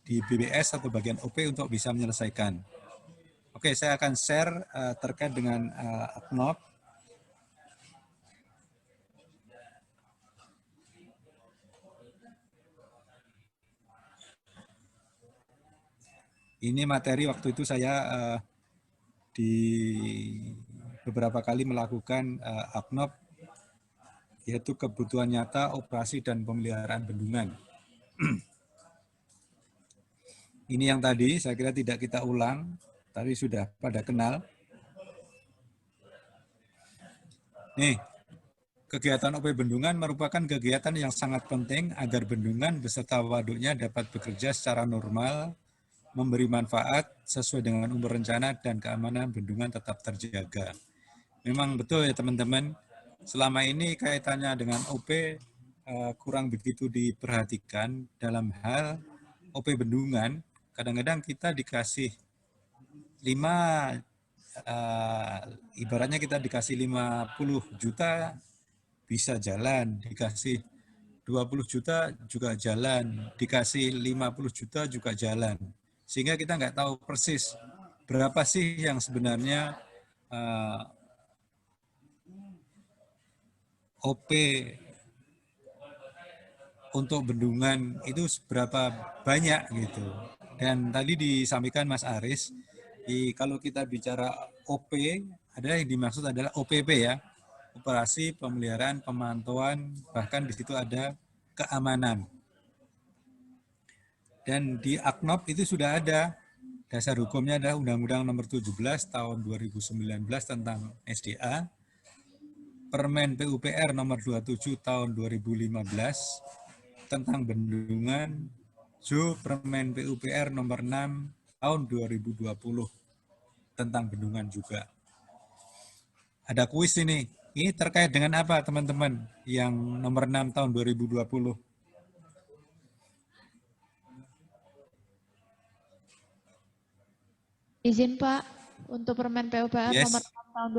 di BBS atau bagian OP untuk bisa menyelesaikan. Oke, saya akan share terkait dengan aknop. Ini materi waktu itu saya di beberapa kali melakukan aknop, yaitu kebutuhan nyata, operasi, dan pemeliharaan bendungan. Ini yang tadi, saya kira tidak kita ulang, tadi sudah pada kenal. Nih, kegiatan OP Bendungan merupakan kegiatan yang sangat penting agar bendungan beserta waduknya dapat bekerja secara normal, memberi manfaat sesuai dengan umur rencana dan keamanan bendungan tetap terjaga. Memang betul ya teman-teman, selama ini kaitannya dengan OP kurang begitu diperhatikan dalam hal OP Bendungan. Kadang-kadang kita dikasih ibaratnya kita dikasih 50 juta bisa jalan, dikasih 20 juta juga jalan, dikasih 50 juta juga jalan. Sehingga kita nggak tahu persis berapa sih yang sebenarnya OP untuk bendungan itu seberapa banyak gitu. Dan tadi disampaikan Mas Aris, kalau kita bicara OP, adalah yang dimaksud adalah OPP ya, operasi, pemeliharaan, pemantauan, bahkan di situ ada keamanan. Dan di AKNOP itu sudah ada. Dasar hukumnya adalah Undang-Undang Nomor 17 Tahun 2019 tentang SDA, Permen PUPR Nomor 27 Tahun 2015 tentang bendungan, Permen PUPR Nomor 6 Tahun 2020 tentang bendungan juga. Ada kuis ini. Ini terkait dengan apa teman-teman? Yang nomor 6 tahun 2020. Izin Pak, untuk Permen PUPR Yes. nomor 6 tahun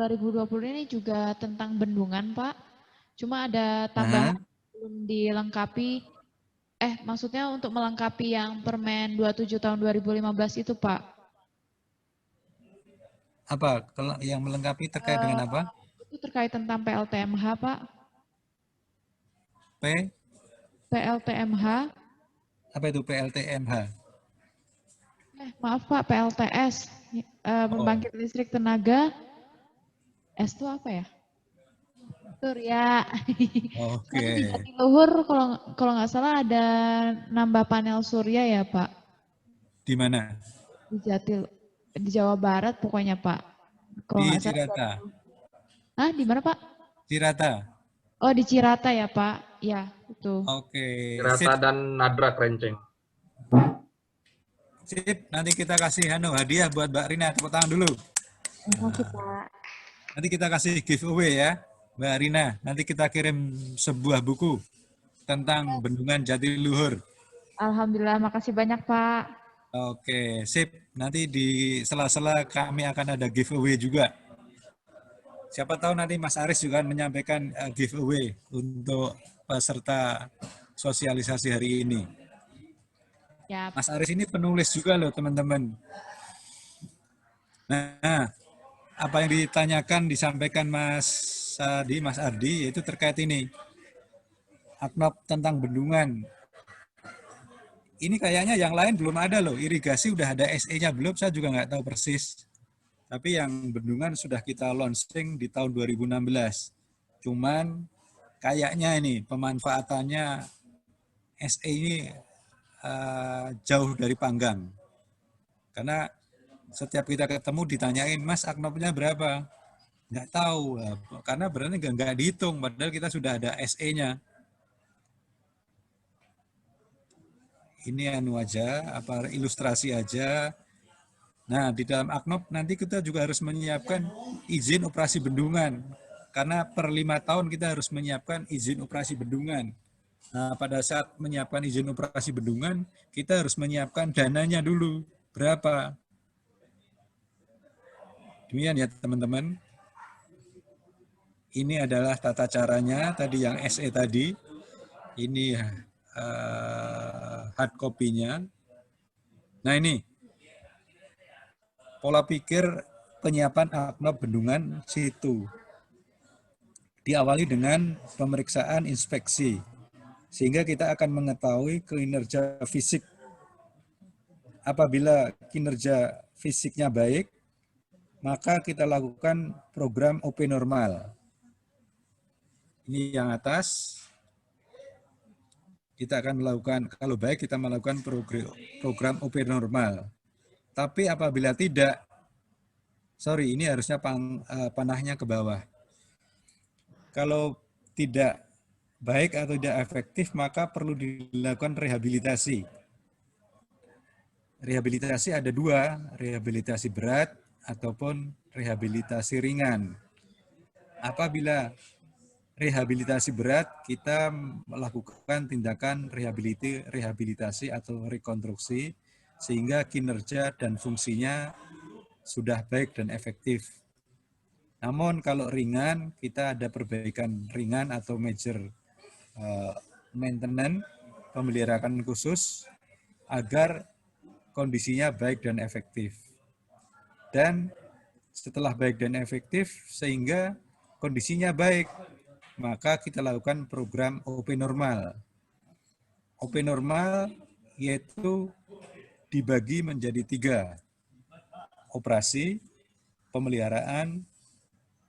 2020 ini juga tentang bendungan Pak. Cuma ada tambahan belum dilengkapi, maksudnya untuk melengkapi yang Permen 27 tahun 2015 itu Pak. Apa? Yang melengkapi terkait dengan apa? Itu terkait tentang PLTMH Pak. PLTMH. Apa itu PLTMH? Maaf Pak, PLTS, pembangkit listrik tenaga, S itu apa ya? Surya. Oke. Di Jatiluhur kalau nggak salah ada nambah panel surya ya Pak? Di mana? Di Jawa Barat pokoknya Pak. Di Cirata. Di mana Pak? Cirata. Oh di Cirata ya Pak, ya itu. Oke. Cirata dan Nadrak Renceng. Sip, nanti kita kasih hadiah buat Mbak Rina, tepuk tangan dulu. Terima kasih Pak. Nanti kita kasih giveaway ya, Mbak Rina. Nanti kita kirim sebuah buku tentang bendungan Jatiluhur. Alhamdulillah, makasih banyak Pak. Oke, sip. Nanti di sela-sela kami akan ada giveaway juga. Siapa tahu nanti Mas Aris juga menyampaikan giveaway untuk peserta sosialisasi hari ini. Yap. Mas Aris ini penulis juga loh teman-teman. Nah, apa yang ditanyakan disampaikan Mas Ardi yaitu terkait ini. AKNOP tentang bendungan. Ini kayaknya yang lain belum ada loh. Irigasi udah ada SE-nya belum, saya juga nggak tahu persis. Tapi yang bendungan sudah kita launching di tahun 2016. Cuman kayaknya ini pemanfaatannya SE ini jauh dari panggang. Karena setiap kita ketemu ditanyain, Mas AKNOP-nya berapa? Nggak tahu, karena berarti nggak dihitung, padahal kita sudah ada SE-nya. Ini aja, ilustrasi aja. Nah, di dalam AKNOP nanti kita juga harus menyiapkan izin operasi bendungan. Karena per 5 tahun kita harus menyiapkan izin operasi bendungan. Nah, pada saat menyiapkan izin operasi bendungan, kita harus menyiapkan dananya dulu. Berapa? Demikian ya teman-teman. Ini adalah tata caranya, tadi yang SE tadi. Ini hard copy-nya. Nah ini, pola pikir penyiapan AKNOP bendungan situ. Diawali dengan pemeriksaan inspeksi. Sehingga kita akan mengetahui kinerja fisik. Apabila kinerja fisiknya baik, maka kita lakukan program OP normal. Ini yang atas. Kita akan melakukan, kalau baik kita melakukan program OP normal. Tapi apabila tidak, ini harusnya panahnya ke bawah. Kalau tidak baik atau tidak efektif, maka perlu dilakukan rehabilitasi. Rehabilitasi ada dua, rehabilitasi berat ataupun rehabilitasi ringan. Apabila rehabilitasi berat, kita melakukan tindakan rehabilitasi atau rekonstruksi, sehingga kinerja dan fungsinya sudah baik dan efektif. Namun kalau ringan, kita ada perbaikan ringan atau major maintenance, pemeliharaan khusus, agar kondisinya baik dan efektif. Dan setelah baik dan efektif, sehingga kondisinya baik, maka kita lakukan program OP normal. OP normal yaitu dibagi menjadi 3. Operasi, pemeliharaan,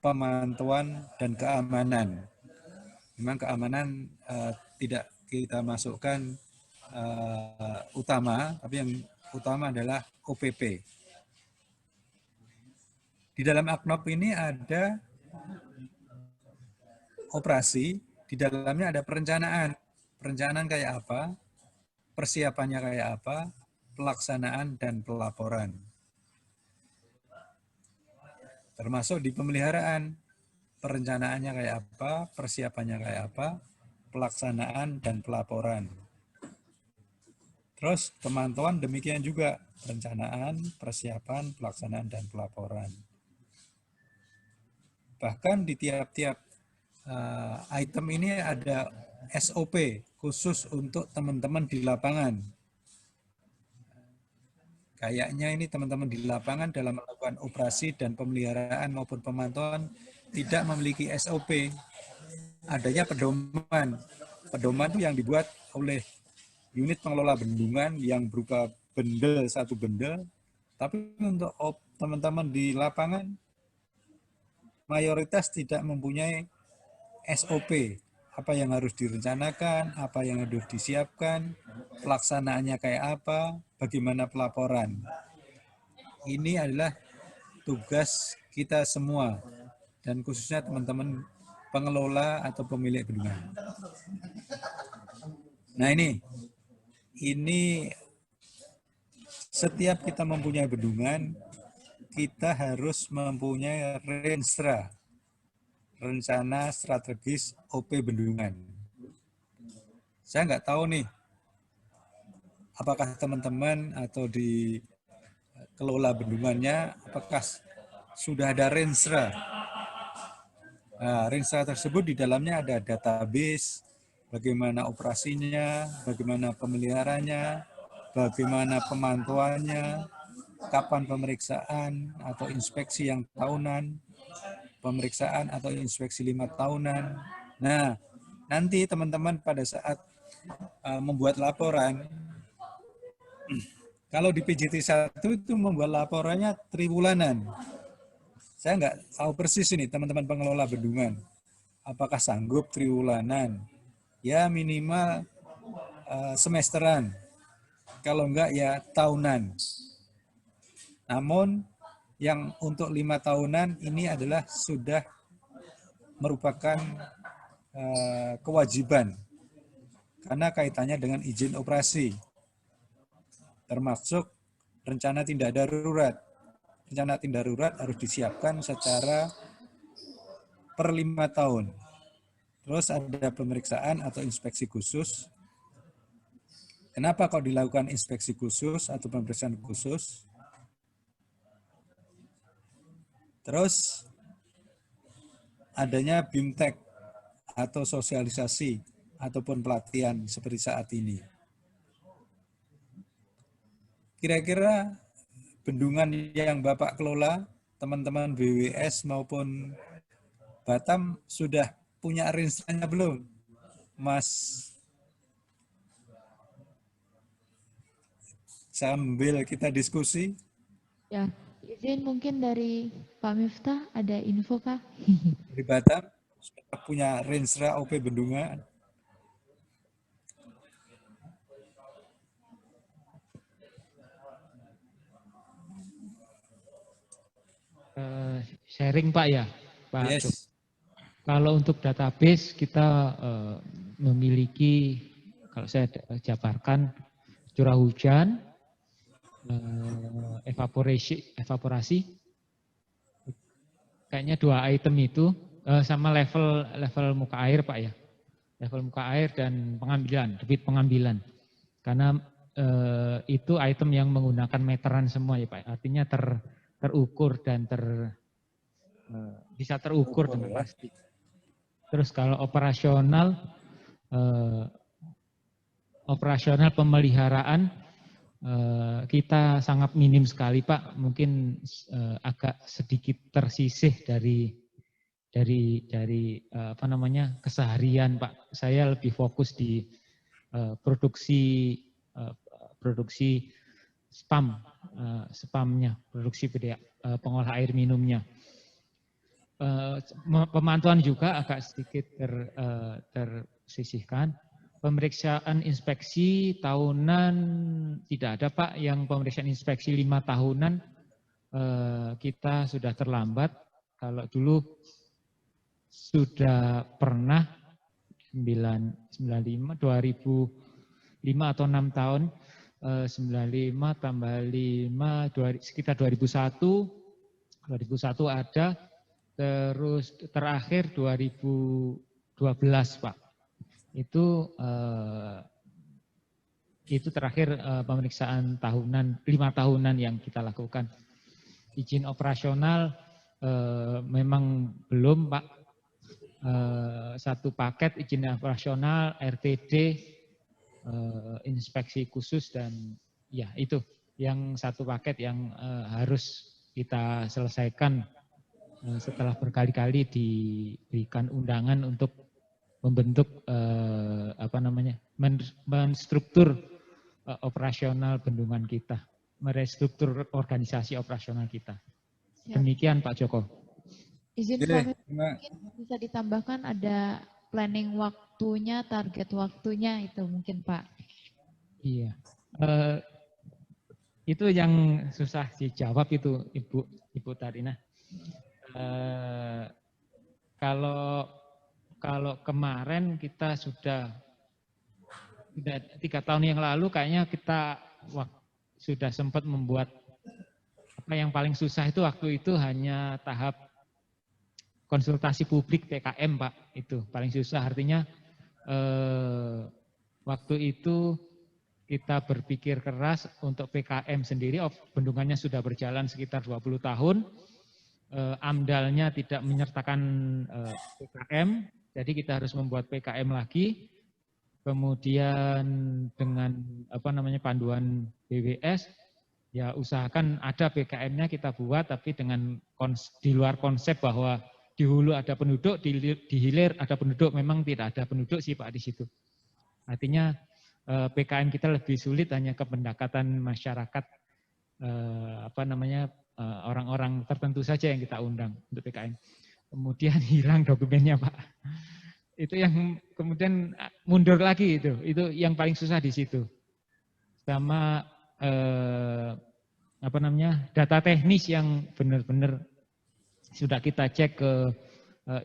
pemantauan, dan keamanan. Memang keamanan tidak kita masukkan utama, tapi yang utama adalah OPP. Di dalam AKNOP ini ada operasi, di dalamnya ada perencanaan. Perencanaan kayak apa, persiapannya kayak apa, pelaksanaan dan pelaporan. Termasuk di pemeliharaan, perencanaannya kayak apa, persiapannya kayak apa, pelaksanaan dan pelaporan. Terus pemantauan demikian juga, perencanaan, persiapan, pelaksanaan dan pelaporan. Bahkan di tiap-tiap item ini ada SOP khusus untuk teman-teman di lapangan. Kayaknya ini teman-teman di lapangan dalam melakukan operasi dan pemeliharaan maupun pemantauan tidak memiliki SOP. Adanya pedoman. Pedoman itu yang dibuat oleh unit pengelola bendungan yang berupa bendel, satu bendel. Tapi untuk teman-teman di lapangan, mayoritas tidak mempunyai SOP. Apa yang harus direncanakan, apa yang harus disiapkan, pelaksanaannya kayak apa, bagaimana pelaporan. Ini adalah tugas kita semua, dan khususnya teman-teman pengelola atau pemilik bendungan. Nah ini setiap kita mempunyai bendungan, kita harus mempunyai RENSRA, Rencana Strategis OP Bendungan. Saya nggak tahu nih, apakah teman-teman atau di kelola bendungannya, apakah sudah ada RENSRA. Nah, RENSRA tersebut di dalamnya ada database, bagaimana operasinya, bagaimana pemeliharanya, bagaimana pemantauannya, kapan pemeriksaan atau inspeksi yang tahunan, pemeriksaan atau inspeksi 5 tahunan. Nah, nanti teman-teman pada saat membuat laporan, kalau di PJT 1 itu membuat laporannya triwulanan. Saya nggak tahu persis ini teman-teman pengelola bendungan. Apakah sanggup triwulanan? Ya minimal semesteran. Kalau enggak ya tahunan. Namun yang untuk 5 tahunan ini adalah sudah merupakan kewajiban karena kaitannya dengan izin operasi, termasuk rencana tindak darurat. Rencana tindak darurat harus disiapkan secara per 5 tahun. Terus ada pemeriksaan atau inspeksi khusus. Kenapa kok dilakukan inspeksi khusus atau pemeriksaan khusus? Terus adanya BIMTEK atau sosialisasi ataupun pelatihan seperti saat ini. Kira-kira bendungan yang Bapak kelola, teman-teman BWS maupun Batam sudah punya RENSRA-nya belum, Mas? Sambil kita diskusi. Ya, izin mungkin dari Pak Miftah ada info Kak? Di Batam sudah punya RENSRA OP Bendungan. Sharing Pak ya, Pak. Yes. Kalau untuk database kita memiliki, kalau saya jabarkan, curah hujan, evaporasi, kayaknya 2 item itu, sama level muka air Pak ya, level muka air dan pengambilan, debit pengambilan, karena itu item yang menggunakan meteran semua ya Pak, artinya terukur dan bisa terukur dengan pasti. Terus kalau operasional pemeliharaan kita sangat minim sekali Pak, mungkin agak sedikit tersisih dari apa namanya keseharian Pak. Saya lebih fokus di produksi spamnya, produksi pengolah air minumnya. Pemantauan juga agak sedikit tersisihkan. pemeriksaan inspeksi tahunan tidak ada Pak, yang pemeriksaan inspeksi 5 tahunan kita sudah terlambat. Kalau dulu sudah pernah 2005 atau 6 tahun, 95 tambah 5, sekitar 2001 ada, terus terakhir 2012 Pak. Itu terakhir pemeriksaan tahunan, 5 tahunan yang kita lakukan. Izin operasional memang belum Pak. Satu paket izin operasional, RTD, inspeksi khusus, dan ya itu yang satu paket yang harus kita selesaikan setelah berkali-kali diberikan undangan untuk membentuk menstruktur operasional bendungan kita, merestruktur organisasi operasional kita. Demikian Pak Joko. Izin kami mungkin bisa ditambahkan ada planning waktunya, target waktunya itu mungkin Pak. Iya. Itu yang susah dijawab itu Ibu Tarina. Kalau kemarin kita sudah 3 tahun yang lalu kayaknya kita sudah sempat membuat yang paling susah itu waktu itu hanya tahap konsultasi publik PKM Pak, itu paling susah. Artinya waktu itu kita berpikir keras untuk PKM sendiri, bendungannya sudah berjalan sekitar 20 tahun, AMDAL-nya tidak menyertakan PKM, jadi kita harus membuat PKM lagi. Kemudian dengan panduan BWS, ya usahakan ada PKM-nya kita buat, tapi dengan di luar konsep bahwa di hulu ada penduduk, di hilir ada penduduk. Memang tidak ada penduduk sih Pak di situ. Artinya PKM kita lebih sulit, hanya ke pendekatan masyarakat, orang-orang tertentu saja yang kita undang untuk PKM. Kemudian hilang dokumennya Pak. Itu yang kemudian mundur lagi itu yang paling susah di situ. Sama data teknis yang benar-benar sudah kita cek ke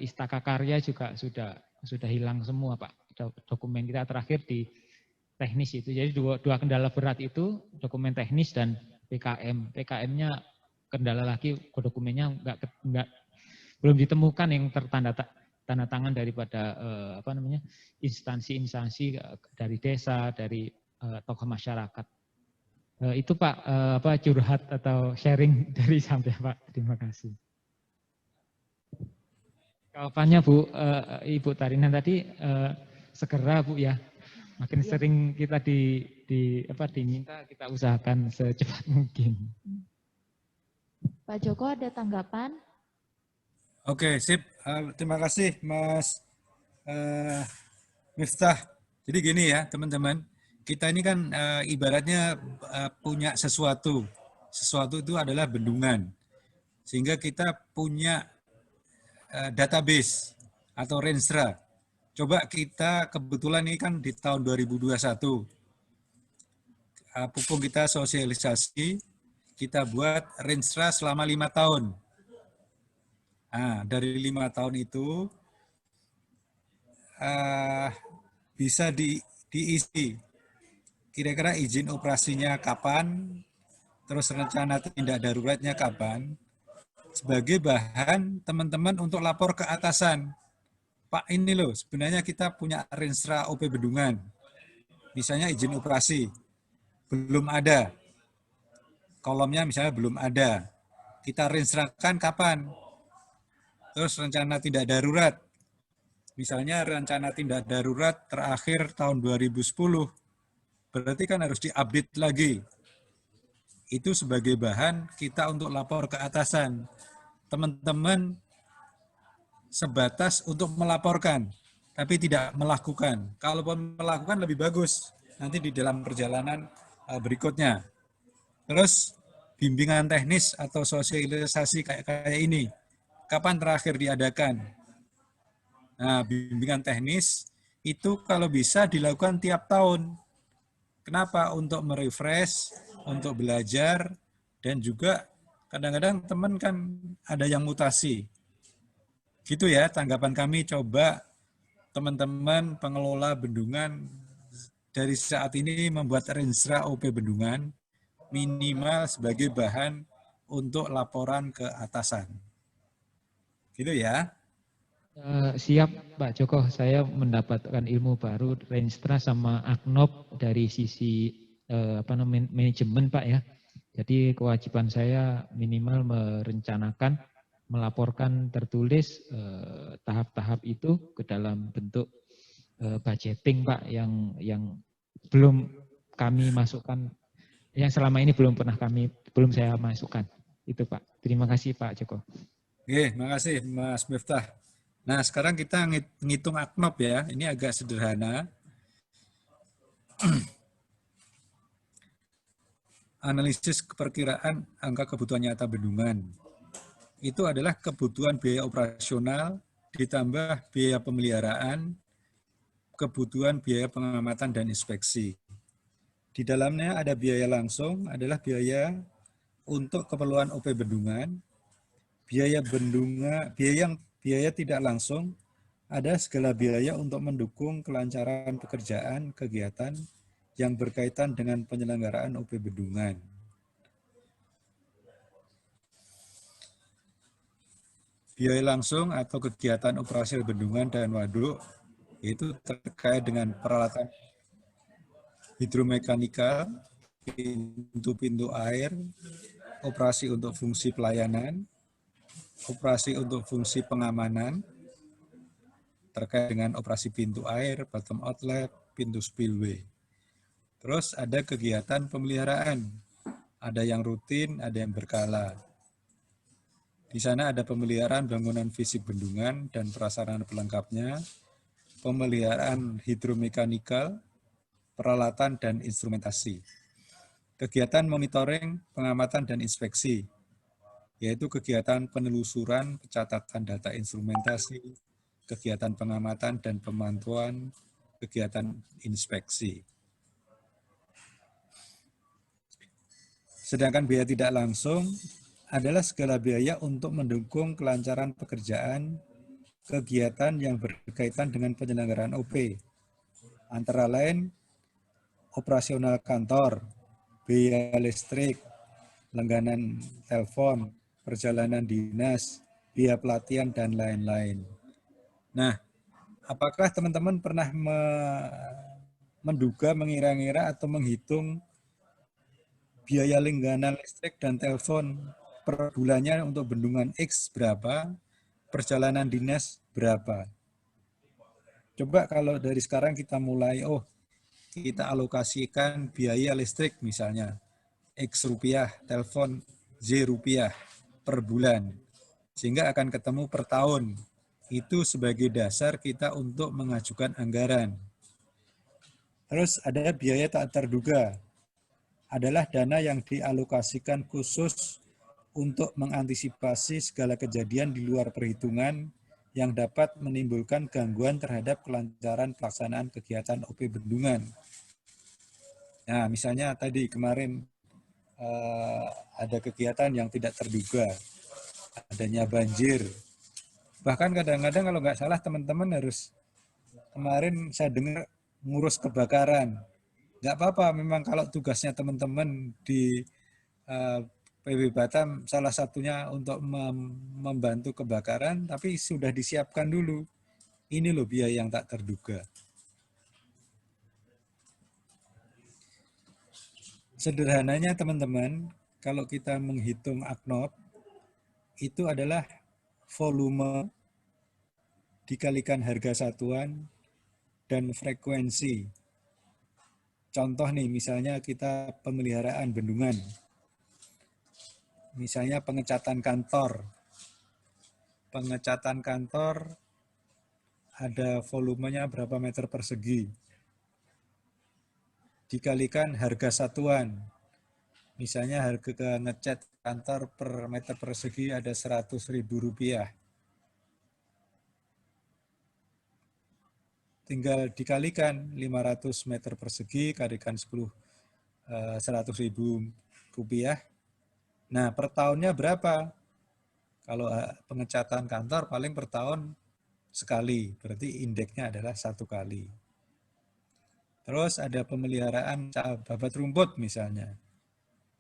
Istaka Karya juga sudah hilang semua Pak. Dokumen kita terakhir di teknis itu. Jadi dua kendala berat itu, dokumen teknis dan PKM. PKM-nya kendala lagi, dokumennya belum ditemukan yang tanda tangan daripada instansi-instansi dari desa, dari tokoh masyarakat. Itu Pak curhat atau sharing dari sampai Pak. Terima kasih. Jawabannya Bu, Ibu Tarina tadi segera Bu ya. Makin sering kita diminta, kita usahakan secepat mungkin. Pak Joko ada tanggapan? Oke, sip. Terima kasih Mas Miftah. Jadi gini ya teman-teman, kita ini kan ibaratnya punya sesuatu. Sesuatu itu adalah bendungan. Sehingga kita punya database atau Renstra. Coba kita kebetulan ini kan di tahun 2021. Pupung kita sosialisasi, kita buat Renstra selama 5 tahun. Nah, dari 5 tahun itu bisa diisi kira-kira izin operasinya kapan, terus rencana tindak daruratnya kapan, sebagai bahan teman-teman untuk lapor ke atasan. Pak, ini loh, sebenarnya kita punya Renstra OP Bendungan. Misalnya izin operasi, belum ada. Kolomnya misalnya belum ada. Kita renstrakan kapan? Terus rencana tindak darurat. Misalnya rencana tindak darurat terakhir tahun 2010. Berarti kan harus diupdate lagi. Itu sebagai bahan kita untuk lapor ke atasan. Teman-teman sebatas untuk melaporkan, tapi tidak melakukan. Kalau melakukan lebih bagus nanti di dalam perjalanan berikutnya. Terus bimbingan teknis atau sosialisasi kayak ini, kapan terakhir diadakan? Nah, bimbingan teknis itu kalau bisa dilakukan tiap tahun. Kenapa? Untuk merefresh, untuk belajar, dan juga kadang-kadang teman kan ada yang mutasi. Gitu ya, tanggapan kami. Coba teman-teman pengelola bendungan dari saat ini membuat renstra OP bendungan minimal sebagai bahan untuk laporan ke atasan. Gitu ya. Siap Pak Joko, saya mendapatkan ilmu baru Renstra sama Aknop dari sisi manajemen Pak ya. Jadi kewajiban saya minimal merencanakan, melaporkan tertulis tahap-tahap itu ke dalam bentuk budgeting Pak yang belum kami masukkan, yang selama ini belum saya masukkan. Itu Pak. Terima kasih Pak Joko. Oke, makasih Mas Miftah. Nah, sekarang kita ngitung Aknop ya. Ini agak sederhana. Analisis perkiraan angka kebutuhan nyata bendungan. Itu adalah kebutuhan biaya operasional ditambah biaya pemeliharaan, kebutuhan biaya pengamatan dan inspeksi. Di dalamnya ada biaya langsung, adalah biaya untuk keperluan OP bendungan, biaya tidak langsung, ada segala biaya untuk mendukung kelancaran pekerjaan kegiatan yang berkaitan dengan penyelenggaraan OP bendungan. Biaya langsung atau kegiatan operasi bendungan dan waduk itu terkait dengan peralatan hidromekanikal, pintu-pintu air, operasi untuk fungsi pelayanan, operasi untuk fungsi pengamanan, terkait dengan operasi pintu air, bottom outlet, pintu spillway. Terus ada kegiatan pemeliharaan, ada yang rutin, ada yang berkala. Di sana ada pemeliharaan bangunan fisik bendungan dan prasarana pelengkapnya, pemeliharaan hidromekanikal, peralatan dan instrumentasi. Kegiatan monitoring, pengamatan dan inspeksi, yaitu kegiatan penelusuran, pencatatan data instrumentasi, kegiatan pengamatan dan pemantauan, kegiatan inspeksi. Sedangkan biaya tidak langsung adalah segala biaya untuk mendukung kelancaran pekerjaan, kegiatan yang berkaitan dengan penyelenggaraan OP. Antara lain, operasional kantor, biaya listrik, langganan telepon, perjalanan dinas, biaya pelatihan, dan lain-lain. Nah, apakah teman-teman pernah menduga, mengira-ngira, atau menghitung biaya langganan listrik dan telepon per bulannya untuk bendungan X berapa, perjalanan dinas berapa? Coba kalau dari sekarang kita mulai, kita alokasikan biaya listrik misalnya X rupiah, telepon Z rupiah per bulan, sehingga akan ketemu per tahun. Itu sebagai dasar kita untuk mengajukan anggaran. Terus ada biaya tak terduga, adalah dana yang dialokasikan khusus untuk mengantisipasi segala kejadian di luar perhitungan yang dapat menimbulkan gangguan terhadap kelancaran pelaksanaan kegiatan OP bendungan. Nah, misalnya tadi kemarin ada kegiatan yang tidak terduga, adanya banjir. Bahkan kadang-kadang kalau nggak salah teman-teman harus, kemarin saya dengar ngurus kebakaran. Nggak apa-apa, memang kalau tugasnya teman-teman di PB Batam salah satunya untuk membantu kebakaran, tapi sudah disiapkan dulu. Ini loh biaya yang tak terduga. Sederhananya teman-teman, kalau kita menghitung Aknop, itu adalah volume dikalikan harga satuan dan frekuensi. Contoh nih, misalnya kita pemeliharaan bendungan. Misalnya pengecatan kantor. Pengecatan kantor ada volumenya berapa meter persegi. Dikalikan harga satuan. Misalnya harga ngecat kantor per meter persegi ada Rp100.000. tinggal dikalikan 500 meter persegi, kalikan 100.000 rupiah. Nah, per tahunnya berapa? Kalau pengecatan kantor paling per tahun sekali, berarti indeksnya adalah 1 kali. Terus ada pemeliharaan babat rumput misalnya.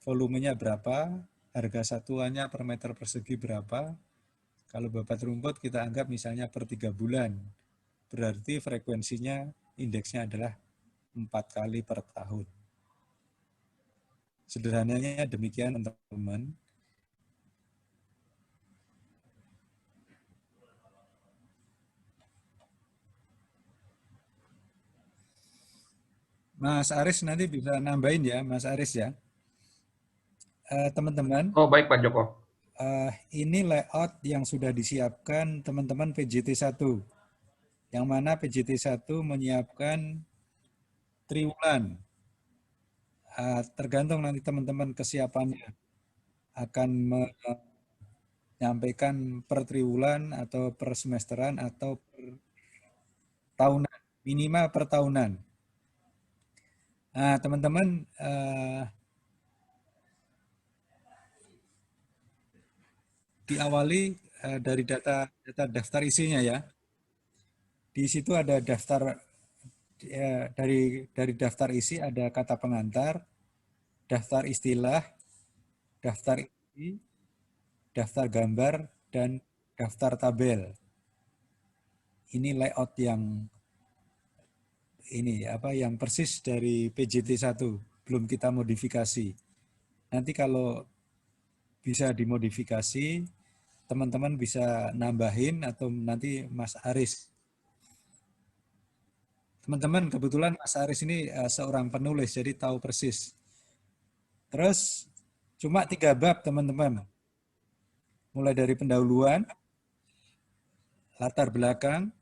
Volumenya berapa, harga satuannya per meter persegi berapa. Kalau babat rumput kita anggap misalnya per 3 bulan. Berarti frekuensinya indeksnya adalah 4 kali per tahun. Sederhananya demikian teman-teman. Mas Aris nanti bisa nambahin ya, Mas Aris ya. Teman-teman. Oh baik Pak Joko. Ini layout yang sudah disiapkan teman-teman PJT 1. Yang mana PJT 1 menyiapkan triwulan. Tergantung nanti teman-teman kesiapannya. Akan menyampaikan per triwulan atau per semesteran atau per tahunan. Minimal per tahunan. Nah, teman-teman diawali dari data daftar isinya ya. Di situ ada daftar dari daftar isi ada kata pengantar, daftar istilah, daftar isi, daftar gambar, dan daftar tabel. Ini layout yang yang persis dari PJT 1, belum kita modifikasi. Nanti kalau bisa dimodifikasi, teman-teman bisa nambahin atau nanti Mas Aris. Teman-teman, kebetulan Mas Aris ini seorang penulis, jadi tahu persis. Terus, cuma 3 bab teman-teman. Mulai dari pendahuluan, latar belakang,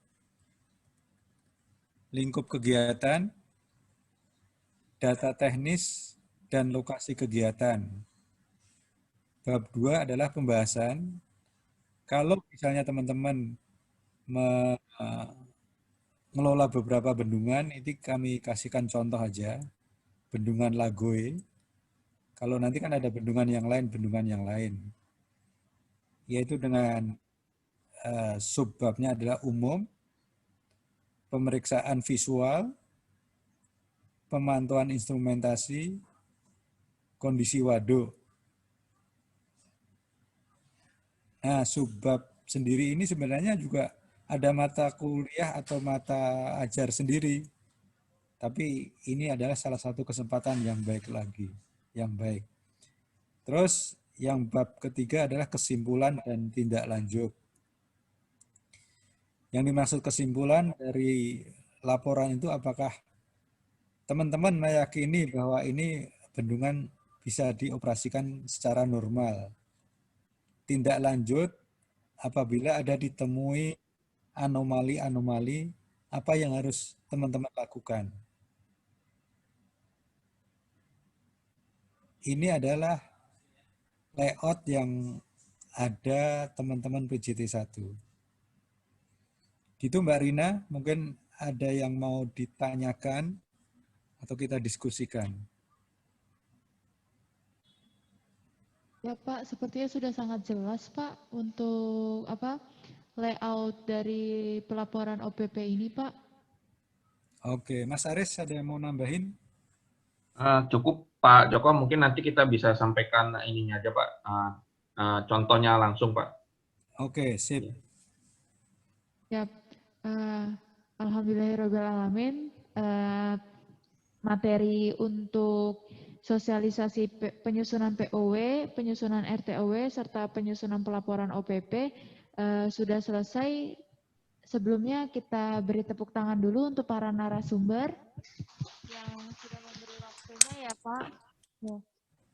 lingkup kegiatan, data teknis, dan lokasi kegiatan. Bab 2 adalah pembahasan. Kalau misalnya teman-teman mengelola beberapa bendungan, ini kami kasihkan contoh aja. Bendungan Lagoe. Kalau nanti kan ada bendungan yang lain. Yaitu dengan subbabnya adalah umum, pemeriksaan visual, pemantauan instrumentasi, kondisi waduk. Nah, subbab sendiri ini sebenarnya juga ada mata kuliah atau mata ajar sendiri. Tapi ini adalah salah satu kesempatan yang baik lagi, yang baik. Terus yang bab ketiga adalah kesimpulan dan tindak lanjut. Yang dimaksud kesimpulan dari laporan itu apakah teman-teman meyakini bahwa ini bendungan bisa dioperasikan secara normal. Tindak lanjut apabila ada ditemui anomali-anomali, apa yang harus teman-teman lakukan. Ini adalah layout yang ada teman-teman PJT 1. Gitu Mbak Rina, mungkin ada yang mau ditanyakan atau kita diskusikan. Ya Pak, sepertinya sudah sangat jelas Pak untuk layout dari pelaporan OPP ini Pak. Oke, Mas Aris ada yang mau nambahin? Cukup Pak Joko, mungkin nanti kita bisa sampaikan ininya aja Pak, contohnya langsung Pak. Oke, sip. Ya, alhamdulillahirrahmanirrahim. Materi untuk sosialisasi penyusunan POW, penyusunan RTOW, serta penyusunan pelaporan OPP sudah selesai. Sebelumnya kita beri tepuk tangan dulu untuk para narasumber yang sudah memberi waktunya ya Pak.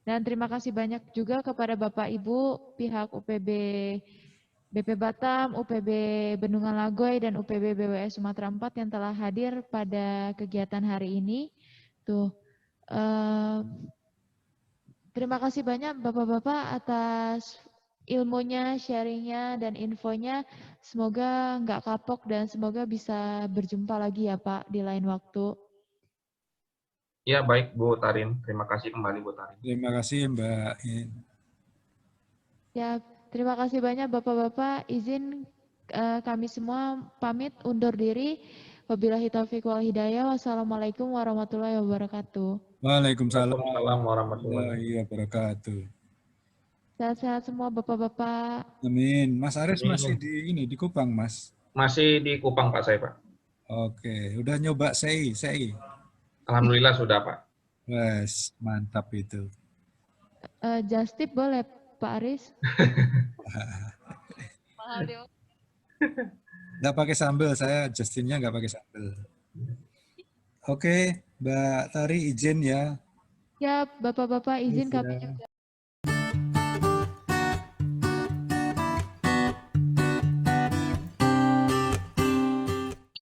Dan terima kasih banyak juga kepada Bapak Ibu pihak UPB BP Batam, UPB Bendungan Lagoe, dan UPB BWS Sumatera 4 yang telah hadir pada kegiatan hari ini. Terima kasih banyak Bapak-Bapak atas ilmunya, sharingnya, dan infonya. Semoga nggak kapok dan semoga bisa berjumpa lagi ya Pak di lain waktu. Ya, baik Bu Tarin. Terima kasih kembali Bu Tarin. Terima kasih Mbak In. Ya, terima kasih banyak Bapak-Bapak. Izin kami semua pamit undur diri. Wabillahi taufiq wal hidayah. Wassalamualaikum warahmatullahi wabarakatuh. Waalaikumsalam Waalaikumsalam warahmatullahi wabarakatuh. Sehat-sehat semua Bapak-Bapak. Amin. Mas Aris Amin. masih di Kupang, Mas? Masih di Kupang Pak saya Pak. Oke, udah nyoba sei. Alhamdulillah sudah Pak. Wes, mantap itu. Just tip boleh Pak Aris? Mahal deh. Nggak pakai sambal, saya Justinnya nggak pakai sambal. Oke, Mbak Tari izin ya. Ya, Bapak-Bapak izin Ya, kami sudah. juga.